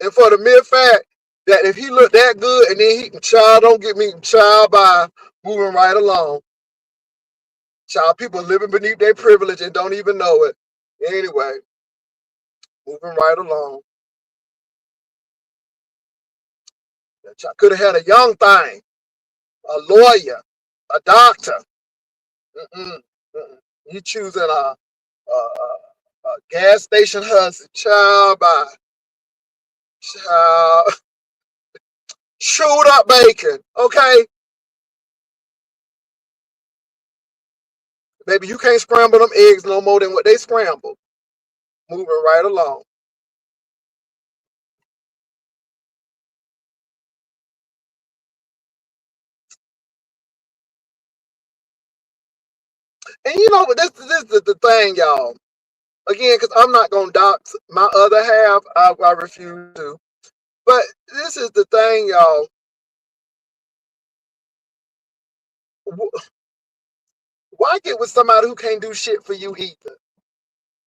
And for the mere fact that if he looked that good and then he child don't get me child by moving right along. Child, people living beneath their privilege and don't even know it. Anyway, moving right along. That child could have had a young thing, a lawyer, a doctor. Mm-mm, mm-mm. You choosing a gas station husband, child by child, chewed up bacon. Okay, baby, you can't scramble them eggs no more than what they scramble. Moving right along. And you know, but this is the thing, y'all. Again, because I'm not gonna dox my other half. I refuse to. But this is the thing, y'all. Why get with somebody who can't do shit for you either?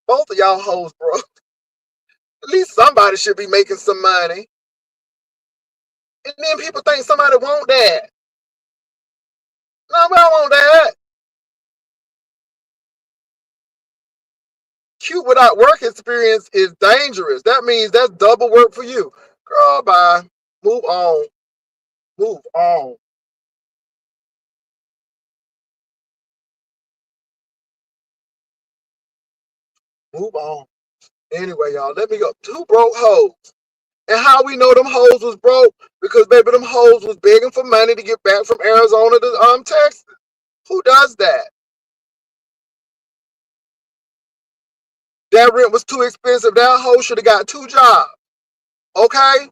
Both of y'all hoes, bro. At least somebody should be making some money. And then people think somebody want that. Nobody want that. Cute without work experience is dangerous. That means that's double work for you. Girl, bye. Move on. Move on. Move on. Anyway, y'all, let me go. Two broke hoes. And how we know them hoes was broke? Because baby, them hoes was begging for money to get back from Arizona to Texas. Who does that? That rent was too expensive. That hoe should have got 2 jobs. Okay?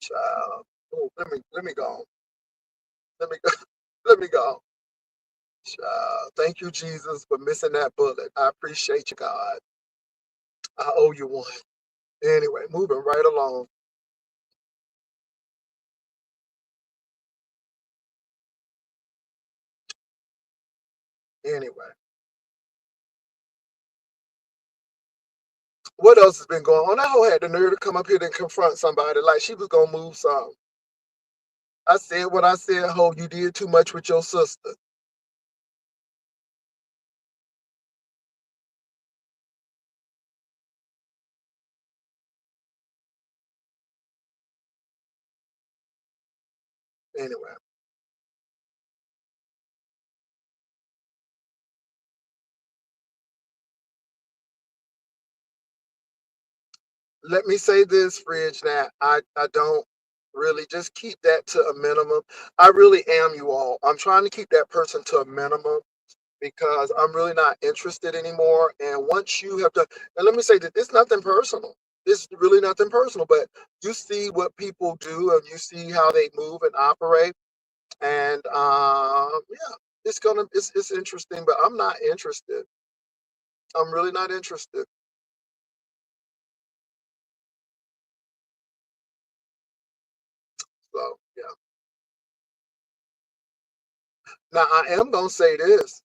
Child. Ooh, let me go. Let me go. Let me go. Child. Thank you, Jesus, for missing that bullet. I appreciate you, God. I owe you one. Anyway, moving right along. Anyway. What else has been going on? That hoe had the nerve to come up here and confront somebody like she was gonna move something. I said what I said, ho, you did too much with your sister. Anyway, let me say this, Fridge, that I don't really just keep that to a minimum. I really am, you all. I'm trying to keep that person to a minimum because I'm really not interested anymore. And once you have to, and let me say that it's nothing personal. It's really nothing personal, but you see what people do and you see how they move and operate. And yeah, it's interesting, but I'm not interested. I'm really not interested. So yeah. Now I am gonna say this,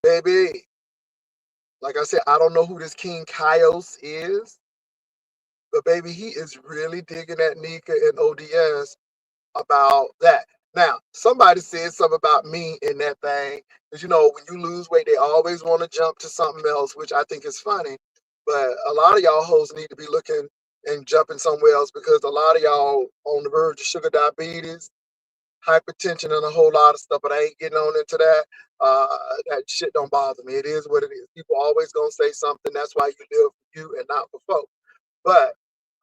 baby. Like I said, I don't know who this King Kaios is, but baby, he is really digging at Nika and ODS about that. Now, somebody said something about me in that thing. Because you know, when you lose weight, they always want to jump to something else, which I think is funny. But a lot of y'all hoes need to be looking and jumping somewhere else because a lot of y'all on the verge of sugar diabetes, hypertension, and a whole lot of stuff. But I ain't getting on into that. That shit don't bother me. It is what it is. People always gonna say something. That's why you live for you and not for folk. But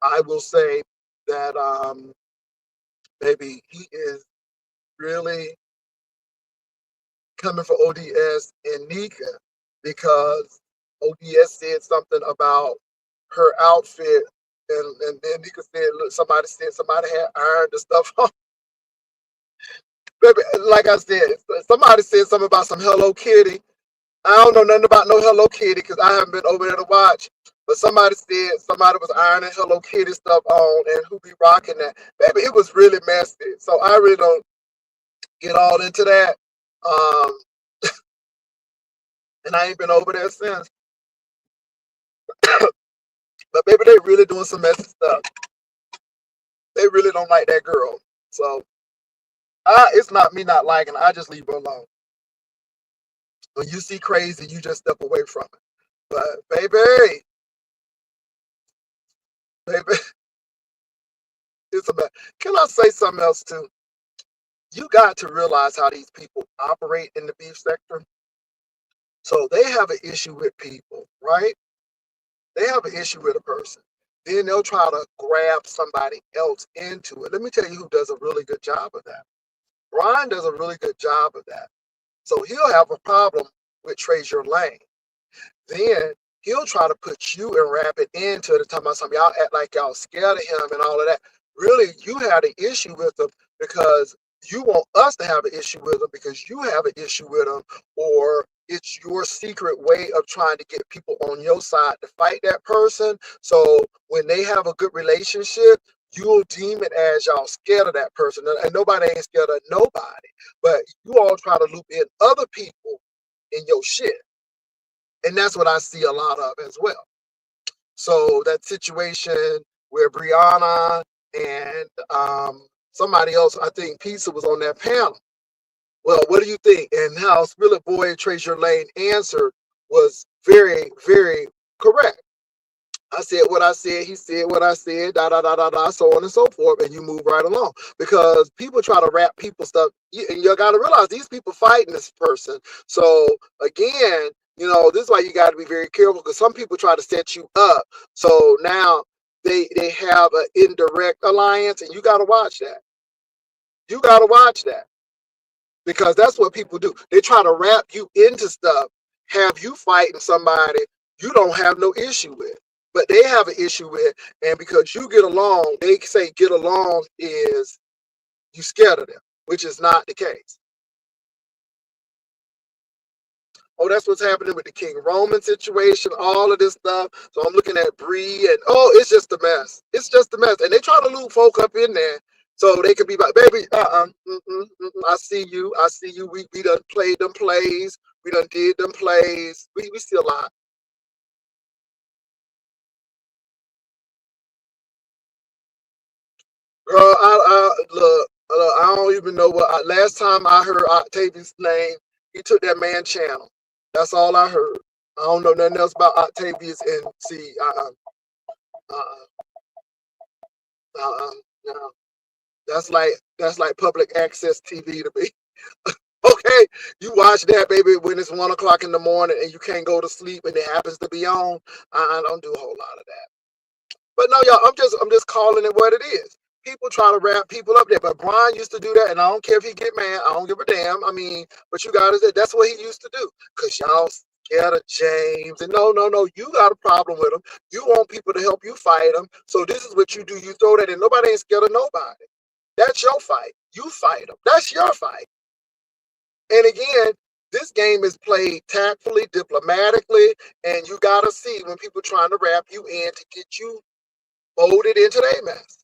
I will say that baby, he is really coming for ODS and Nika because ODS said something about her outfit, and then Nika said, "Look, somebody said somebody had ironed the stuff on." Baby, like I said, somebody said something about some Hello Kitty. I don't know nothing about no Hello Kitty because I haven't been over there to watch. But somebody said somebody was ironing Hello Kitty stuff on and who be rocking that. Baby, it was really messy. So I really don't get all into that. Um, and I ain't been over there since. But baby, they really doing some messy stuff. They really don't like that girl. So it's not me not liking her. I just leave her alone. When you see crazy, you just step away from it. But baby, it's about. Can I say something else too? You got to realize how these people operate in the beef sector. So they have an issue with people, right? They have an issue with a person. Then they'll try to grab somebody else into it. Let me tell you who does a really good job of that. Brian does a really good job of that. So he'll have a problem with Treasure Lane. Then he'll try to put you and wrap it into the time about something. Y'all act like y'all scared of him and all of that. Really, you had an issue with him because you want us to have an issue with him because you have an issue with him, or it's your secret way of trying to get people on your side to fight that person. So when they have a good relationship, you'll deem it as y'all scared of that person. And nobody ain't scared of nobody. But you all try to loop in other people in your shit. And that's what I see a lot of as well. So that situation where Brianna and somebody else, I think Pizza was on that panel. Well, what do you think? And how Spillet Boy Treasure Lane answered was very, very correct. I said what I said, he said what I said, da da da da da, so on and so forth, and you move right along. Because people try to wrap people stuff, and you got to realize these people fighting this person. So again, this is why you got to be very careful because some people try to set you up. So now they have an indirect alliance, and you got to watch that. You got to watch that because that's what people do. They try to wrap you into stuff, have you fighting somebody you don't have no issue with, but they have an issue with, and because you get along, they say get along is you scared of them, which is not the case. Oh, that's what's happening with the King Roman situation, all of this stuff. So I'm looking at Bree, and it's just a mess. It's just a mess, and they try to loop folk up in there so they can be like, baby, I see you, We done played them plays, we done did them plays. We see a lot. Girl, I don't even know what. Last time I heard Octavius' name, he took that man channel. That's all I heard. I don't know nothing else about Octavius and see. No. That's like public access TV to me. Okay, you watch that, baby, when it's 1 o'clock in the morning and you can't go to sleep and it happens to be on. I don't do a whole lot of that. But no, y'all, I'm just calling it what it is. People try to wrap people up there, but Brian used to do that, and I don't care if he get mad. I don't give a damn. I mean, but you got to that's what he used to do, cause y'all scared of James. And no, you got a problem with him. You want people to help you fight him. So this is what you do. You throw that in. Nobody ain't scared of nobody. That's your fight. You fight them. That's your fight. And again, this game is played tactfully, diplomatically, and you got to see when people trying to wrap you in to get you folded into their mess.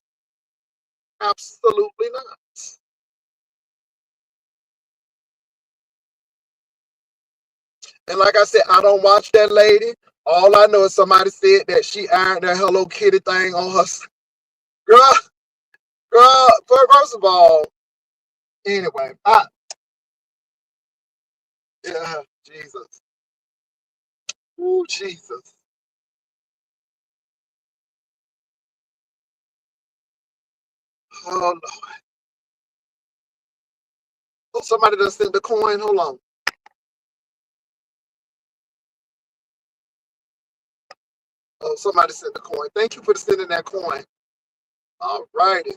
Absolutely not. And like I said, I don't watch that lady. All I know is somebody said that she ironed that Hello Kitty thing on her. Girl, first of all, anyway, yeah, Jesus. Ooh, Jesus. Oh, Lord. Oh, somebody done sent the coin. Hold on. Oh, somebody sent the coin. Thank you for sending that coin. All righty.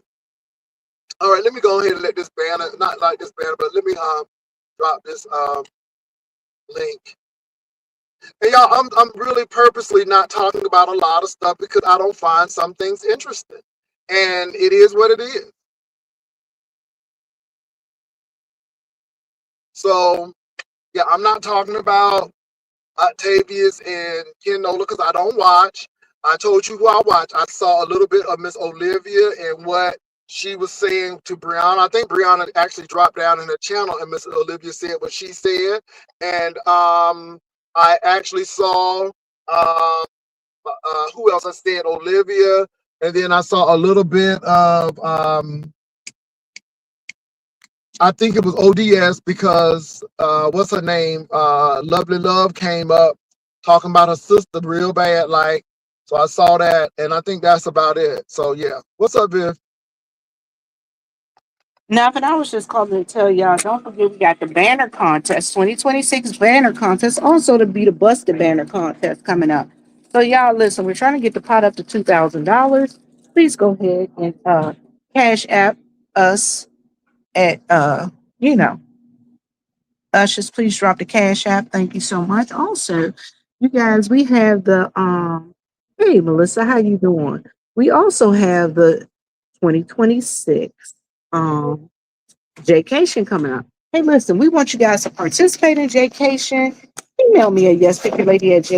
All right, let me go ahead and let this banner, not like this banner, but let me drop this link. And y'all, I'm really purposely not talking about a lot of stuff because I don't find some things interesting. And it is what it is. So yeah, I'm not talking about Octavius and Ken Nola because I don't watch. I told you who I watched. I saw a little bit of Miss Olivia and what she was saying to Brianna. I think Brianna actually dropped down in the channel and Miss Olivia said what she said. And I actually saw who else? I said Olivia, and then I saw a little bit of I think it was ODS because what's her name? Lovely Love came up talking about her sister real bad, like. So I saw that, and I think that's about it. So yeah, what's up, Viv? Nothing. I was just calling to tell y'all. Don't forget we got the banner contest, 2026 banner contest. Also to be the busted banner contest coming up. So y'all listen. We're trying to get the pot up to $2,000. Please go ahead and cash app us at you know Ushers. Please drop the cash app. Thank you so much. Also, you guys, we have the Hey Melissa, how you doing? We also have the 2026 Jaycation coming up. Hey, listen, we want you guys to participate in Jaycation. Email me at yespicturelady at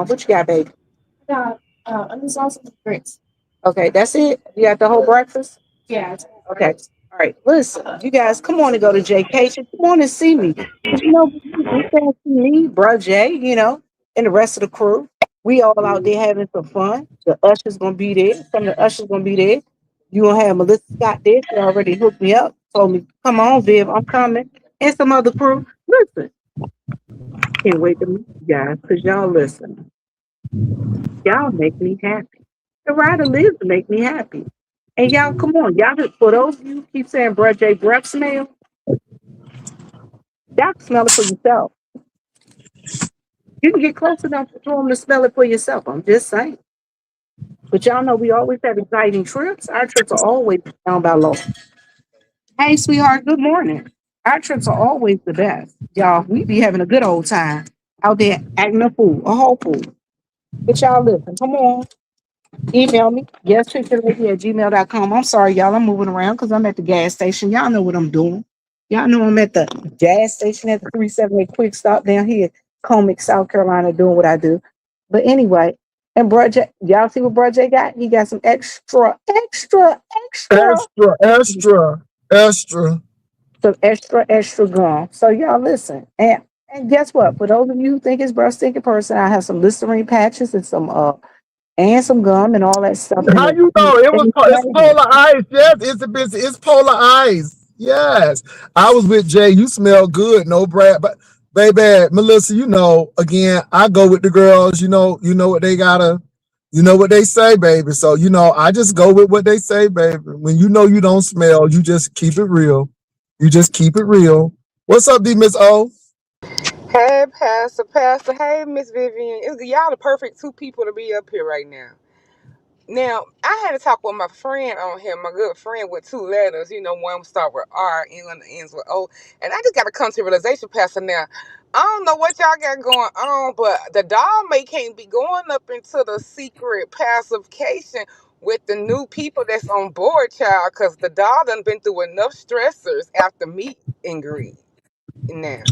What you got, baby? Got onions, grits. Okay, that's it. You got the whole breakfast? Yeah. Okay. All right. Listen, you guys, come on and go to Jaycation. Come on and see me. 'Cause, we can't see me, Bruh Jay, and the rest of the crew. We all out there having some fun. The usher's gonna be there. Some of the ushers gonna be there. You gonna have Melissa Scott there. She already hooked me up. Told me, come on, Viv, I'm coming. And some other crew. Listen, can't wait to meet you guys because y'all listen. Y'all make me happy. The rider lives to make me happy. And y'all, come on, y'all just for those of you who keep saying Brad J breath smell, y'all can smell it for yourself. You can get close enough to them to smell it for yourself. I'm just saying. But y'all know we always have exciting trips. Our trips are always down by law. Hey, sweetheart, good morning. Our trips are always the best. Y'all, we be having a good old time out there acting a fool, a whole fool. But y'all listen, come on. Email me, yespicturelady@gmail.com. I'm sorry, y'all. I'm moving around because I'm at the gas station. Y'all know what I'm doing. Y'all know I'm at the gas station at the 378 Quick Stop down here, Comic, South Carolina, doing what I do. But anyway, and Bro J, y'all see what Bro J got? He got some extra, Extra, extra, extra. some extra gum. So y'all listen. And guess what? For those of you who think it's breath stinking person, I have some Listerine patches and some gum and all that stuff in How it. you know it was? It's And polar ice. Yes, it's a business. It's polar ice. Yes, I was with Jay. You smell good. No Brad, but baby, Melissa, again, I go with the girls. You know what they gotta. You know what they say, baby. So I just go with what they say, baby. When you don't smell, you just keep it real. You just keep it real. What's up, D Miss O? Hey, Pastor. Hey, Miss Vivian. Y'all the perfect two people to be up here right now. Now, I had to talk with my friend on here, my good friend with two letters. One start with R and one ends with O. And I just got to come to realization, Pastor. Now, I don't know what y'all got going on, but the doll may can't be going up into the secret pacification with the new people that's on board, child, because the doll done been through enough stressors after meet and greet now.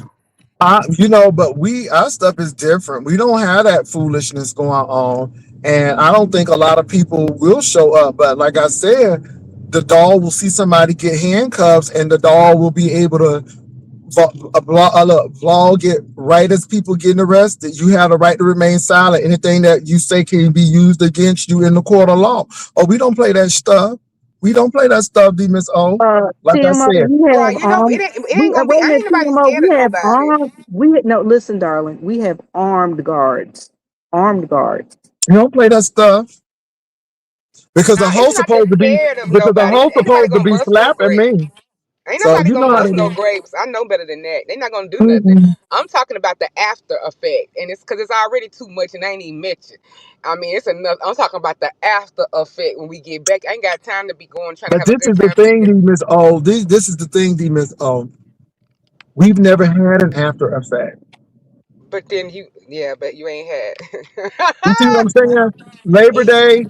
But our stuff is different. We don't have that foolishness going on, and I don't think a lot of people will show up. But like I said, the doll will see somebody get handcuffs, and the doll will be able to vlog it right as people getting arrested. You have the right to remain silent. Anything that you say can be used against you in the court of law. Oh, we don't play that stuff. We don't play that stuff, D Miss O. Like I TMO, said, we have Right, it we ain't gonna be. wait a I ain't minute, nobody TMO, scared we of have nobody. armed. We no, listen, darling, we have armed guards, armed guards. we don't play that stuff. Because the Nah, it's host not that supposed to be scared of because the nobody. host Ain't nobody supposed to gonna be bust no slapping grapes. me. Ain't So nobody you gonna know how bust they no do. grapes. I know better than that. They're not gonna do nothing. Mm-mm. I'm talking about the after effect, and it's because it's already too much, and I ain't even mentioned. I mean, it's enough. I'm talking about the after effect when we get back. I ain't got time to be going trying to But have a this good is the time thing, D together. Miss O. This is the thing, D Miss O. We've never had an after effect. But then but you ain't had. You see what I'm saying? Labor Day,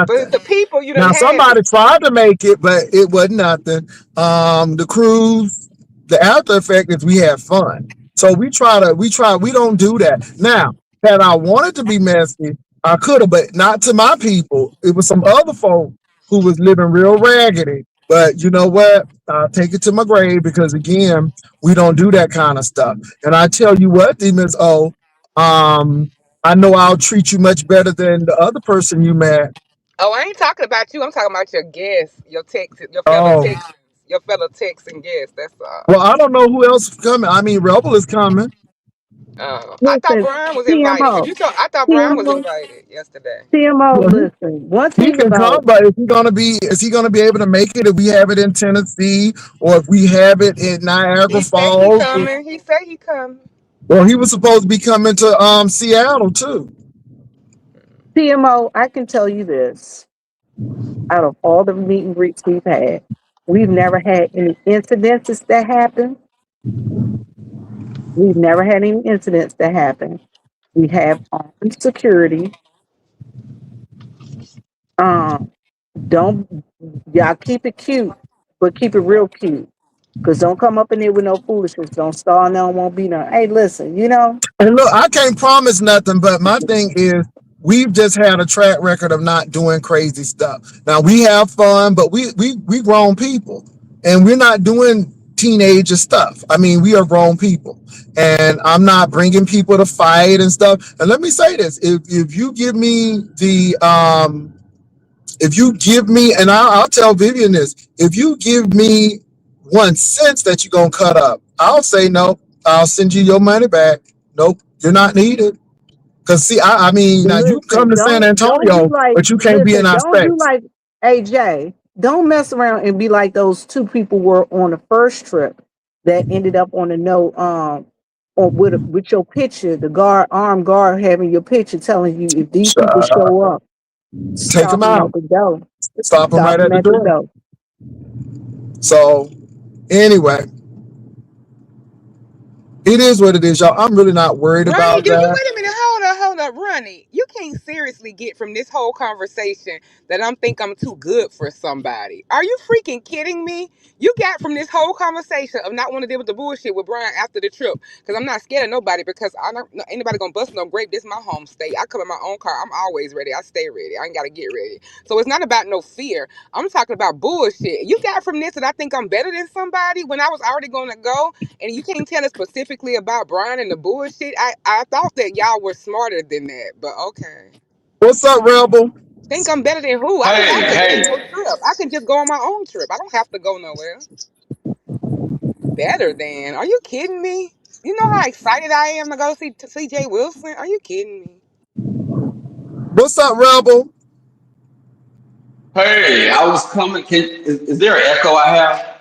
But it's nothing. the people you done Now had. somebody tried to make it, but it wasn't nothing. The cruise, the after effect is we had fun. So we don't do that. Now, Had I wanted to be messy, I could have, but not to my people. It was some other folk who was living real raggedy. But you know what? I'll take it to my grave because again, we don't do that kind of stuff. And I tell you what, Miss O, um, I know I'll treat you much better than the other person you met. Oh, I ain't talking about you. I'm talking about your guests, your Texas, your fellow Oh, Texans, your fellow Texan guests. That's all. well, I don't know who else is coming. I mean, Rebel is coming. I thought Listen, Brian was invited. Cause TMO, you told I thought Brian was TMO, invited yesterday. TMO. Well, Listen, one he thing can come, about but is he gonna be able to make it if we have it in Tennessee or if we have it in Niagara He said he Falls? coming. He said he coming. Well, he was supposed to be coming to Seattle too. TMO, I can tell you this: out of all the meet and greets we've had, we've never had any incidences that happen. We've never had any incidents that happen. We have armed security. Um, don't y'all keep it cute, but keep it real cute. Cause don't come up in there with no foolishness. Don't stall. No, won't be no. Hey, listen, you know. And look, I can't promise nothing, but my thing is we've just had a track record of not doing crazy stuff. Now we have fun, but we grown people and we're not doing teenager stuff. I mean, we are grown people, and I'm not bringing people to fight and stuff. And let me say this: if you give me the if you give me, and I'll tell Vivian this, if you give me 1 cent that you're gonna cut up, I'll say no. I'll send you your money back. Nope, you're not needed. Cause see, I mean, now you Listen, come to San don't do Antonio, like but you can't be in listen, our don't do space. like AJ. Don't mess around and be like those two people were on the first trip that ended up on the note or with your picture, the armed guard having your picture telling you if these people show up, Take stop them them at out. the door. Stop them Stop right them at the at the door. door. So anyway, it is what it is, y'all. I'm really not worried Ronnie, about do you that. wait a minute? Hold up, Ronnie. You can't seriously get from this whole conversation that I'm too good for somebody. Are you freaking kidding me? You got from this whole conversation of not wanting to deal with the bullshit with Brian after the trip because I'm not scared of nobody because I don't ain't nobody gonna bust no grape. This is my home state. I come in my own car. I'm always ready. I stay ready. I ain't gotta get ready. So it's not about no fear. I'm talking about bullshit. You got from this that I think I'm better than somebody when I was already gonna go and you can't tell us specifically about Brian and the bullshit. I thought that y'all were smarter than that, but okay. What's up, Rebel? Think I'm better than who? I don't Hey, have to go on hey, no trip. I can just go on my own trip. I don't have to go nowhere. Better than? Are you kidding me? You know how excited I am to go see CJ Wilson? Are you kidding me? What's up, Rebel? hey, I was coming. Is there an echo I have?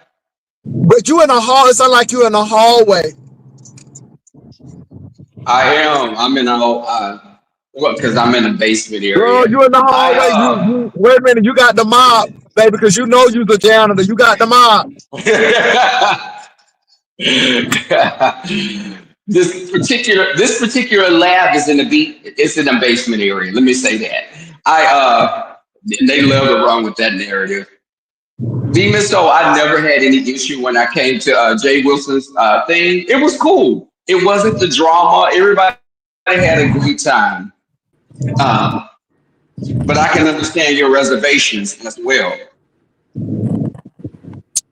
But you in the hall. It sounds like you in the hallway. I am. I'm in a, what, because I'm in a basement Girl, area. you in the I, hallway. You wait a minute. You got the mob, baby, because you know you's a janitor. You got the mob. this particular lab is in it's in a basement area. Let me say that. They love to run with that narrative. Demon, so I never had any issue when I came to Jay Wilson's thing. It was cool. It wasn't the drama. Everybody had a great time. Um, but I can understand your reservations as well.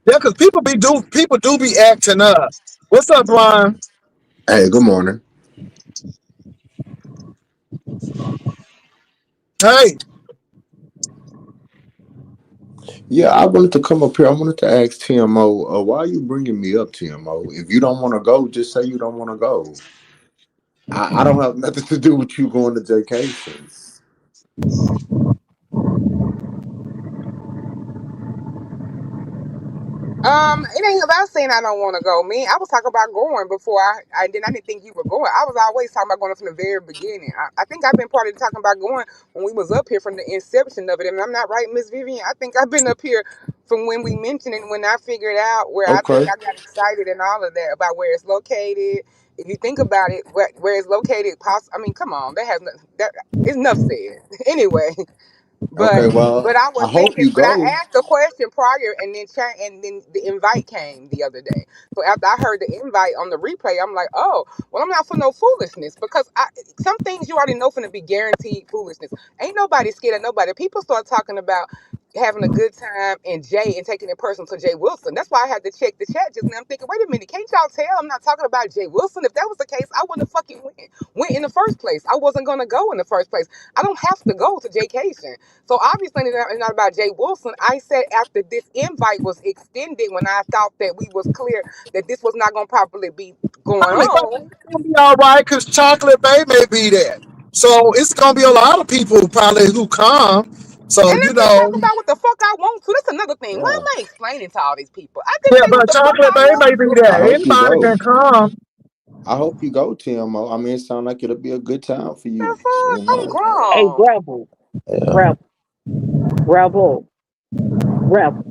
Yeah, because people do be acting up. What's up, Brian? Hey, good morning. Hey, Yeah, I wanted to come up here. I wanted to ask TMO, why are you bringing me up, TMO? If you don't want to go, just say you don't want to go. I don't have nothing to do with you going to vacations. It ain't about saying I don't want to go, man. I was talking about going before I didn't think you were going. I was always talking about going from the very beginning. I think I've been part of talking about going when we was up here from the inception of it. And I'm not right, Miss Vivian. I think I've been up here from when we mentioned it, when I figured out where I think Okay. I got excited and all of that about where it's located. If you think about it, where it's located, I mean, come on, that has that it's enough said. Anyway, Okay, But well, I I was hope thinking, you but I go. asked the question prior, and then and then the invite came the other day. So after I heard the invite on the replay, I'm like, oh, well, I'm not for no foolishness because some things you already know from to be guaranteed foolishness. Ain't nobody scared of nobody. People start talking about having a good time and Jay and taking it personal to Jay Wilson. That's why I had to check the chat just now. I'm thinking, wait a minute, can't y'all tell I'm not talking about Jay Wilson? If that was the case, I wouldn't have fucking went in the first place. I wasn't gonna go in the first place. I don't have to go to Jaycation. So obviously it's not about Jay Wilson. I said after this invite was extended, when I thought that we was clear that this was not gonna properly be going Probably on. it's gonna be all right because Chocolate Bay may be there. So it's gonna be a lot of people probably who come. So And let me talk about what the fuck I want to. That's another thing. Why Yeah, am I explaining to all these people? I can yeah, say what but the fuck Chocolate I Bay want may be to. I there. hope you Anybody go. can come. I hope you go, TMO. I mean, it sounds like it'll be a good time for The you. fuck? You I'm know, Hey, grown. Rebel, yeah. Rebel, Rebel, Rebel.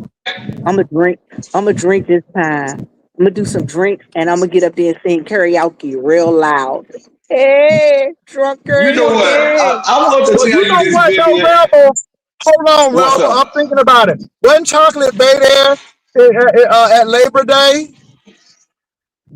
I'm gonna drink. I'm gonna drink this time. I'm gonna do some drinks, and I'm gonna get up there and sing karaoke real loud. Hey, drunk You know what? karaoke. I want to Well, tell you you know this, what though, Vivian. Rebel? Hold on, What's Rebel. I'm up? thinking about it. Wasn't Chocolate Bay there at Labor Day?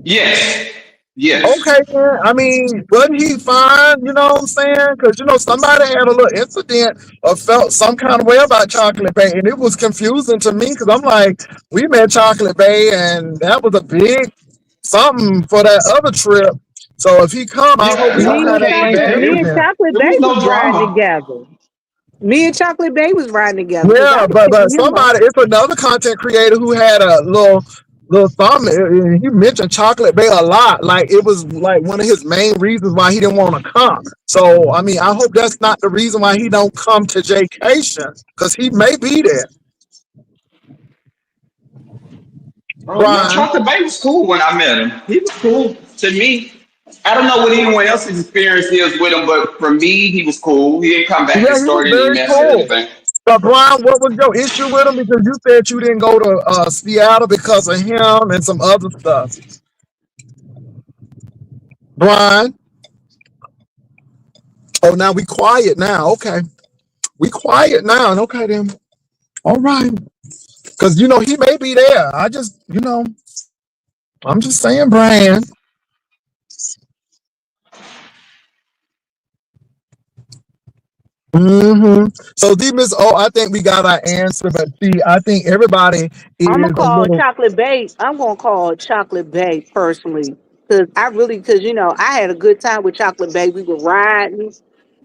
Yes. Yes. Okay, man. I mean, wasn't he fine? You know what I'm saying? Because somebody had a little incident or felt some kind of way about Chocolate Bay, and it was confusing to me because I'm like, we met Chocolate Bay, and that was a big something for that other trip. So if he come, I hope Yeah, we don't Me have and Chocolate that came same Chocolate, back. me and incident. Chocolate There Bay was was no riding drama. together. Me and Chocolate Bay was riding together because I Yeah, was but picking him up. somebody, it's another content creator who had a little something. He mentioned Chocolate Bay a lot. Like it was like one of his main reasons why he didn't want to come. So I mean, I hope that's not the reason why he don't come to Jaycation because he may be there. Oh no, Brian. Chocolate Bay was cool when I met him. He was cool to me. I don't know what anyone else's experience is with him, but for me, he was cool. He didn't come back Yeah, and he was start any very mess or cool. anything. But Brian, what was your issue with him? Because you said you didn't go to Seattle because of him and some other stuff. Brian. Oh, now we quiet now. Okay. We quiet now. Okay then. All right. Because he may be there. I'm just saying, Brian. So D Miss O, I think we got our answer, but see, I think everybody I'm gonna is a call little. Chocolate Bay. I'm gonna call Chocolate Bay personally because I had a good time with Chocolate Bay. We were riding.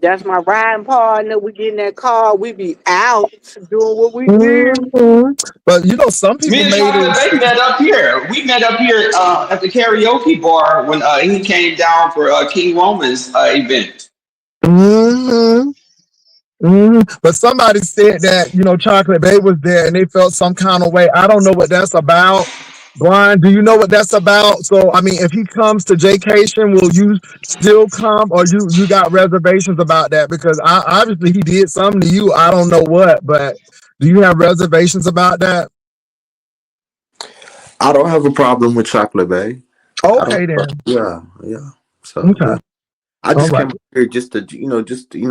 That's my riding partner. We get in that car. We be out doing what we do. But some people Me and made Chocolate it. Bay met up here. We met up here at the karaoke bar when he came down for King Roman's event. hmm But somebody said that Chocolate Bay was there and they felt some kind of way. I don't know what that's about. Brian, do you know what that's about? So I mean, if he comes to Jaycation, will you still come, or you got reservations about that? Because obviously he did something to you. I don't know what, but do you have reservations about that? I don't have a problem with Chocolate Bay. I don't. Okay then. Yeah, yeah. So Okay. yeah, I All just right. came up here just to,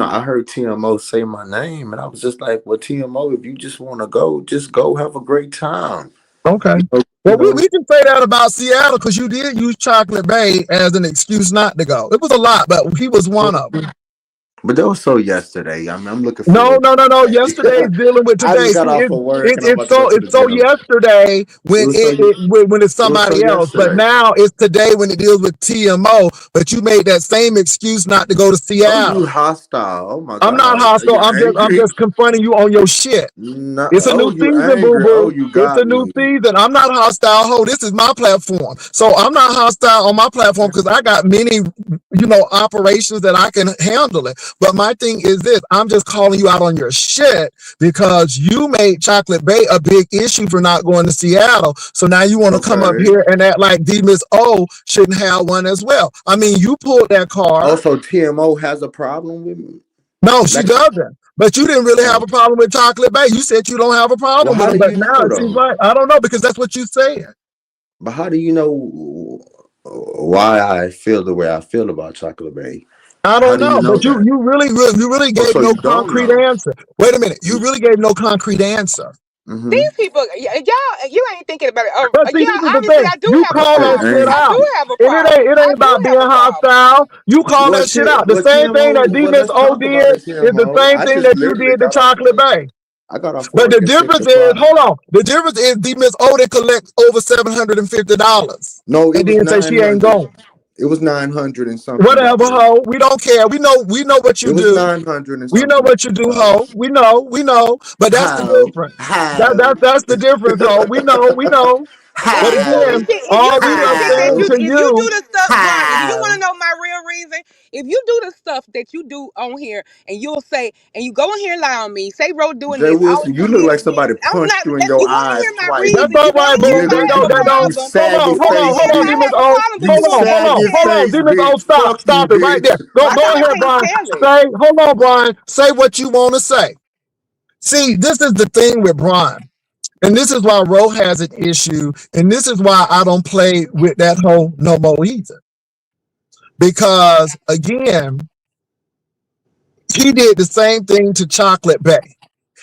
I heard TMO say my name, and I was just like, well, TMO, if you just want to go, just go have a great time. Okay. You know, you Well, we, know. we can say that about Seattle because you did use Chocolate Bay as an excuse not to go. It was a lot, but he was one of them. But that was so yesterday. I mean, I'm looking No, forward no, no, no. to Yesterday's today. dealing with I today. just got See, off of work and I'm about to go to the it's so gym. yesterday It when was so when it's it was so somebody else, but yesterday. now it's today when it deals with TMO. But you made that same excuse not to go to Oh, you Seattle. hostile. Oh my I'm not God. Are hostile. you I'm angry? just confronting you on your shit. No, It's a oh, new you season, boo angry. Oh, boo. you It's a got new me. season. I'm not hostile. Ho, this is my platform. So I'm not hostile on my platform because I got many, operations that I can handle it. But my thing is this: I'm just calling you out on your shit because you made Chocolate Bay a big issue for not going to Seattle. So now you want to come up Okay. here and act like D Miss O shouldn't have one as well. I mean, you pulled that card. Also, TMO has a problem with me. No, she Like, doesn't. But you didn't really have oh, a problem with Chocolate Bay. You said you don't have a well, problem with how it, do but you now know it seems though? like I don't know because that's what you said. But how do you know why I feel the way I feel about Chocolate Bay? I How don't do you know, know but that? you really Oh, gave so no you don't concrete know. answer. Wait a minute, you You, really gave no concrete answer. mm-hmm. These people, y'all, you ain't thinking about it. But see, this Yeah, is the obviously, thing. I do You have a call Okay, that shit problem. I ain't. do out. have a And it problem. I ain't do about being have a problem. hostile. You call Well, that shit out. The well, same thing TMO. that D Well, Miss let's O talk about did it, is the TMO. same I thing just that you literally did to got off Chocolate work. Bay. I got off But the work at six difference is, o'clock. hold on. The difference is D Miss O did collect over $750 No, it and was then say she ain't 900. going. It was 900 and something Whatever, dollars. ho. We don't care. We know what It you was do. 900 and We know something what you do, ho. dollars. We know. But that's the How? difference. How? That's the difference, ho. We know. But Well, How? again, if you all do we the are shit that saying How? to if you do you, the stuff, Brian, do you want How? to know my real reason? If you do the stuff that you do on here, and you'll say, and you go in here and lie on me, say, "Bro, doing Jay this, Wilson, always you doing look this." like somebody I'm punched not. you in your You want to eyes hear my twice. that's reason? all You want right, to hear boo. if I Nigga, That have don't, a that you don't. problem? saggy You want to face hear if Hold on, I Demons. have bitch. a Oh, problem? You Because you want to saggy hold on, face tell it. Demons. Oh, bitch. stop, Fuck you, stop it right there. bitch. Go Why y'all ahead, can't Brian. tell it? Say, hold on, Brian. Say what you want to say. See, this is the thing with Brian. And this is why Ro has an issue. And this is why I don't play with that whole no more either. Because again, he did the same thing to Chocolate Bay.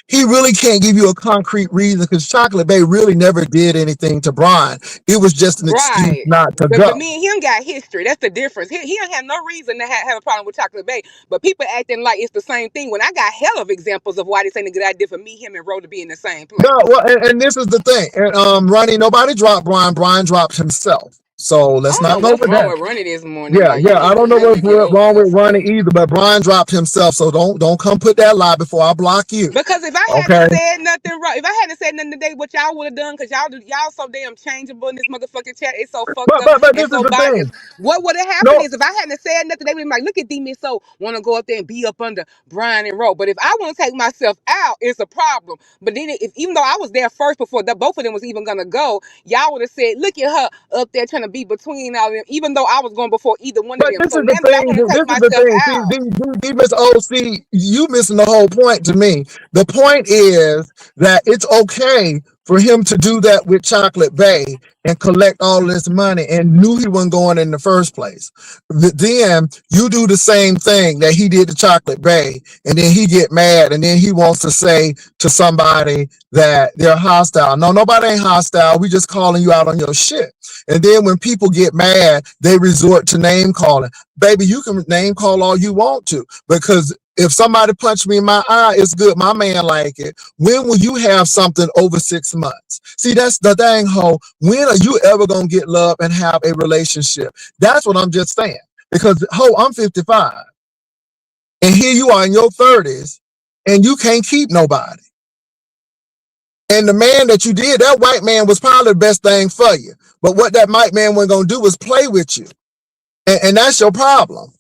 He really can't give you a concrete reason because Chocolate Bay really never did anything to Brian. It was just an excuse Right. not to But go. me and him got history. That's the difference. He don't have no reason to have a problem with Chocolate Bay. But people acting like it's the same thing. When I got hell of examples of why this ain't a good idea for me, him, and Ro to be in the same No, place. well, and this is the thing. And Ronnie, nobody dropped Brian. Brian dropped himself. So I let's don't not know go what's with wrong that. with Ronnie this morning. Yeah, Like he yeah. I need to don't know what's really get over wrong with himself. Ronnie either, but Brian dropped himself. So don't come put that lie before I block you. Because if I hadn't Okay. said nothing right, if I hadn't said nothing today, what y'all would have done, because y'all so damn changeable in this motherfucking chat, it's so fucked But up but but and this is so the biased. thing. What would have happened No, is if I hadn't said nothing, they would be like, look at D Miss so want to go up there and be up under Brian and Roe. But if I want to take myself out, it's a problem. But then if even though I was there first before both of them was even gonna go, y'all would have said, look at her up there trying to be between all of them, even though I was going before either one of but them. this So is the now that I thing. want to take This is the myself thing. out. See, Miss OC, you missing the whole point to me. The point is that it's okay for him to do that with Chocolate Bay and collect all this money and knew he wasn't going in the first place. Then you do the same thing that he did to Chocolate Bay, and then he get mad, and then he wants to say to somebody that they're hostile. No, nobody ain't hostile. We just calling you out on your shit. And then when people get mad, they resort to name calling. Baby, you can name call all you want to because if somebody punched me in my eye, it's good. My man like it. When will you have something over 6 months? See, that's the dang hoe. When are you ever gonna get love and have a relationship? That's what I'm just saying. Because ho, I'm 55, and here you are in your 30s, and you can't keep nobody. And the man that you did, that white man was probably the best thing for you. But what that white man wasn't gonna do was play with you. And that's your problem.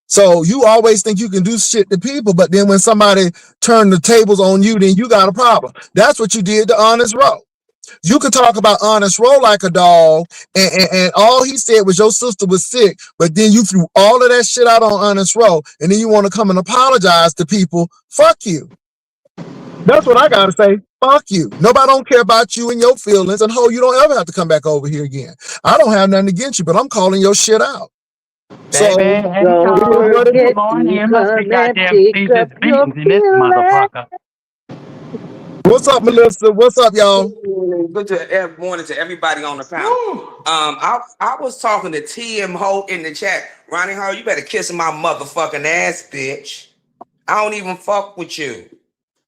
So you always think you can do shit to people, but then when somebody turn the tables on you, then you got a problem. That's what you did to Honest Rowe. You could talk about Honest Rowe like a dog, and all he said was your sister was sick, but then you threw all of that shit out on Honest Rowe, and then you want to come and apologize to people. Fuck you. That's what I gotta say. Fuck you. Nobody don't care about you and your feelings, and ho, you don't ever have to come back over here again. I don't have nothing against you, but I'm calling your shit out. So Baby, ain't it Don't is no what it is. forget morning. to It must be come and goddamn pick Jesus up your beatings in this feelings. motherfucker. What's up, Melissa? What's up, y'all? Good morning to everybody on the panel. Woo! I was talking to TM Ho in the chat. Ronnie Ho, you better kiss my motherfucking ass, bitch. I don't even fuck with you.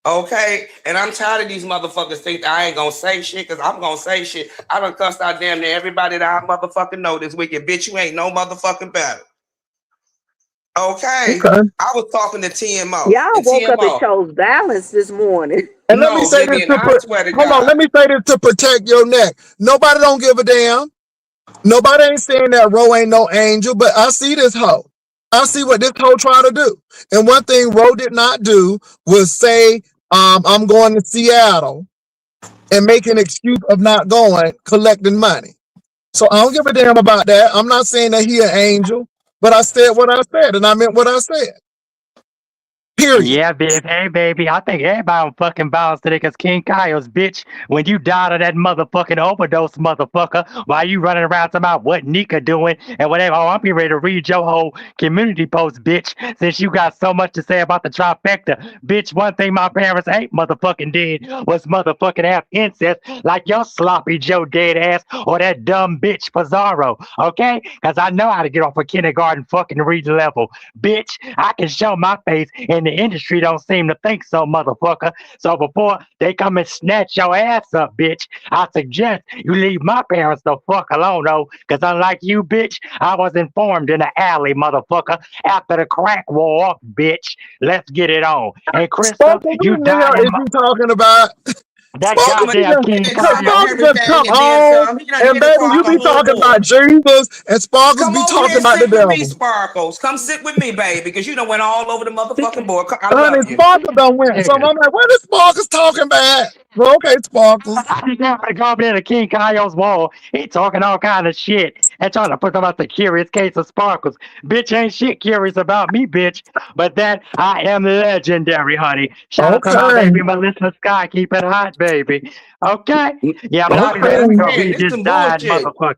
Okay? And I'm tired of these motherfuckers think that I ain't gonna say shit, cause I'm gonna say shit. I done cussed out damn near everybody that I motherfucking know this weekend. Bitch, you ain't no motherfucking better. Okay? Okay. I was talking to TMO. Y'all And woke up and TMO, chose balance this morning. And let me no, say this Vivian, to I swear to hold on. God. Let me say this to protect your neck. Nobody don't give a damn. Nobody ain't saying that Ro ain't no angel, but I see this hoe. I see what this hoe try to do. And one thing Ro did not do was say, I'm going to Seattle and make an excuse of not going, collecting money. So I don't give a damn about that. I'm not saying that he an angel, but I said what I said, and I meant what I said. Period. Yeah, bitch. Hey, baby. I think everybody on fucking bounce today because King Kyle's bitch. When you died of that motherfucking overdose, motherfucker, while you running around talking about what Nika doing and whatever. Oh, I'm getting ready to read your whole community post, bitch. Since you got so much to say about the trifecta, bitch. One thing my parents ain't motherfucking did was motherfucking have incest like your sloppy Joe dead ass or that dumb bitch Pizarro. Okay? Because I know how to get off a kindergarten fucking reading level, bitch. I can show my face, and the industry don't seem to think so, motherfucker. So before they come and snatch your ass up, bitch, I suggest you leave my parents the fuck alone, though, because unlike you, bitch, I was informed in the alley, motherfucker, after the crack wore off, bitch. Let's get it on. And Krista, Sparkle, what you in the died hell in is you talking about? that Sparkle, I'ma you goddamn just, King give some of Sparkle Kyle. just come everything and then on, some. He done and hit baby, across you the be whole talking about board. Jesus, and Sparkles Come be over here talking and about the sit with me, devil. Sparkles. Come sit with me, baby, because you done went all over the motherfucking board. I Honey, love you. Sparkles done went. So I'm like, what is Sparkles talking about? Well, okay, Sparkles. I just happened to go up there to King Kyle's wall. He talking all kind of shit and trying to put about the curious case of Sparkles. Bitch ain't shit curious about me, bitch. But that I am legendary, honey. Shout out to my Okay, baby Melissa Sky. Keep it hot, baby. Okay? Yeah, but I'll be Okay, back. okay. Let me go understand. read This this some dying bullshit. motherfucker.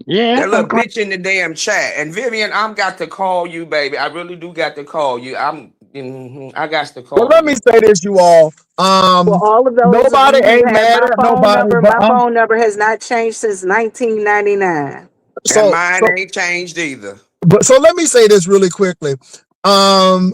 Yeah, That some little crazy. bitch in the damn chat. And Vivian, I'm got to call you, baby. I really do got to call you. I got to Well, call let me you. say this, you all. For all of those of Nobody you who ain't have mad at nobody, but my phone number has not changed since 1999. And so mine so ain't changed either. but so let me say this really quickly.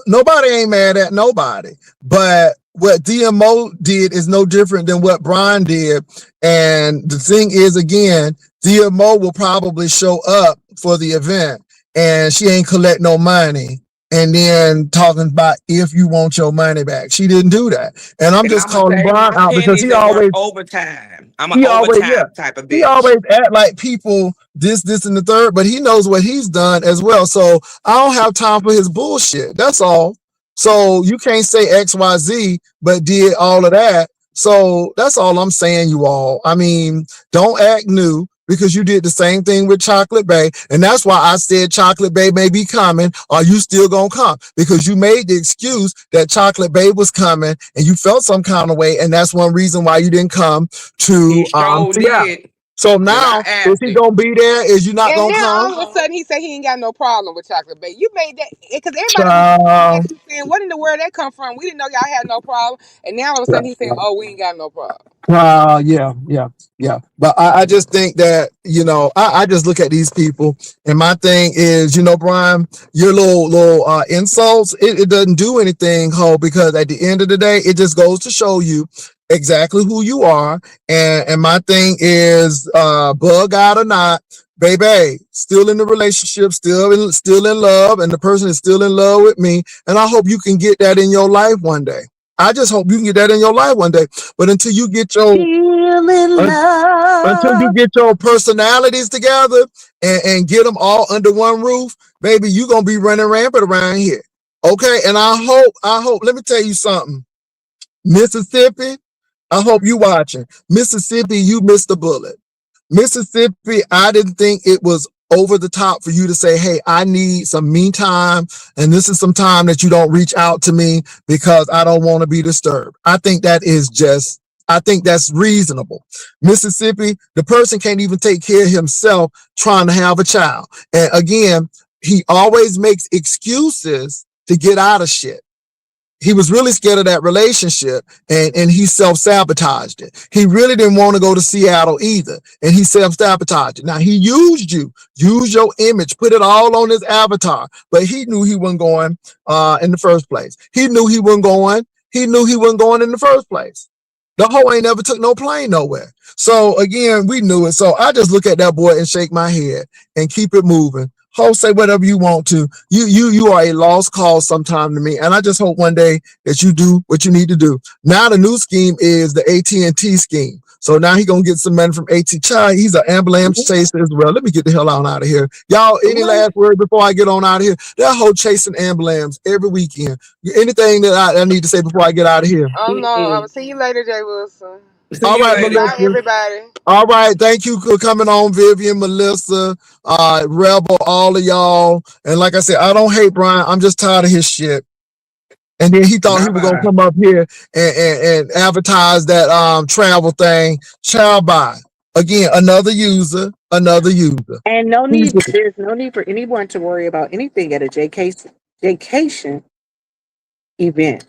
Nobody ain't mad at nobody, but what DMO did is no different than what Brian did. And the thing is, again, DMO will probably show up for the event and she ain't collect no money. And then talking about if you want your money back. She didn't do that. And I'm And just I'm gonna calling save Brian my out because pennies and work overtime. I'm an he always, yeah, overtime type of he bitch. always act like people this, and the third, but he knows what he's done as well. So I don't have time for his bullshit. That's all. So you can't say XYZ, but did all of that. So that's all I'm saying, you all. I mean, don't act new because you did the same thing with Chocolate Bay. And that's why I said Chocolate Bay may be coming. Are you still gonna come? Because you made the excuse that Chocolate Bay was coming and you felt some kind of way. And that's one reason why you didn't come He to sure Seattle. did. So Cause I now, is asked he him. gonna be there? Is you not And gonna then come? all of a sudden he said he ain't got no problem with chocolate bait. You made that because everybody was looking at Child. you saying, "What in the world that come from?" We didn't know y'all had no problem, and now all of a sudden he's saying, "Oh, we ain't got no problem." Yeah. But I just think that, I just look at these people and my thing is, Brian, your little insults, it doesn't do anything, Ho, because at the end of the day, it just goes to show you exactly who you are. And my thing is, bug out or not, baby, still in the relationship, still in love, and the person is still in love with me. And I hope you can get that in your life one day. I just hope you can get that in your life one day. But Still in until you love. get your personalities together and get them all under one roof, baby, you gonna be running rampant around here. Okay. And I hope, let me tell you something. Mississippi, I hope you watching. Mississippi, you missed the bullet. Mississippi, I didn't think it was over the top for you to say, hey, I need some me time. And this is some time that you don't reach out to me because I don't want to be disturbed. I think that's reasonable. Mississippi, the person can't even take care of himself trying to have a child. And again, he always makes excuses to get out of shit. He was really scared of that relationship and he self-sabotaged it. He really didn't want to go to Seattle either. And he self-sabotaged it. Now he used your image, put it all on his avatar, but he knew he wasn't going in the first place. He knew he wasn't going. He knew he wasn't going in the first place. The hoe ain't never took no plane nowhere. So again, we knew it. So I just look at that boy and shake my head and keep it moving. Ho, say whatever you want to. You are a lost cause sometime to me, and I just hope one day that you do what you need to do. Now the new scheme is the AT&T scheme. So now he gonna get some money from AT. Child, he's an ambulance chaser as well. Let me get the hell on out of here, y'all. Any What? last word before I get on out of here? That whole chasing ambulance every weekend. Anything that I need to say before I get out of here? Oh no, I will Mm-mm. see you later, Jay Wilson. See All you right, later. Bye, Melissa. everybody. All right, thank you for coming on, Vivian, Melissa, Rebel, all of y'all. And like I said, I don't hate Brian. I'm just tired of his shit. And then he thought he Not was gonna by. come up here and advertise that travel thing. Child by. Again, another user, another user. And no Please need, look at- there's no need for anyone to worry about anything at a vacation event.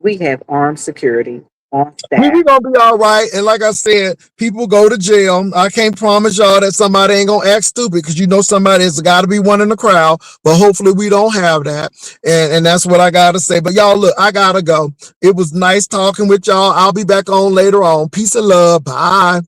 We have armed security on we staff. gonna be all right. And like I said, people go to jail. I can't promise y'all that somebody ain't gonna act stupid because you know somebody has got to be one in the crowd. But hopefully we don't have that. And that's what I gotta say. But y'all, look, I gotta go. It was nice talking with y'all. I'll be back on later on. Peace and love. Bye.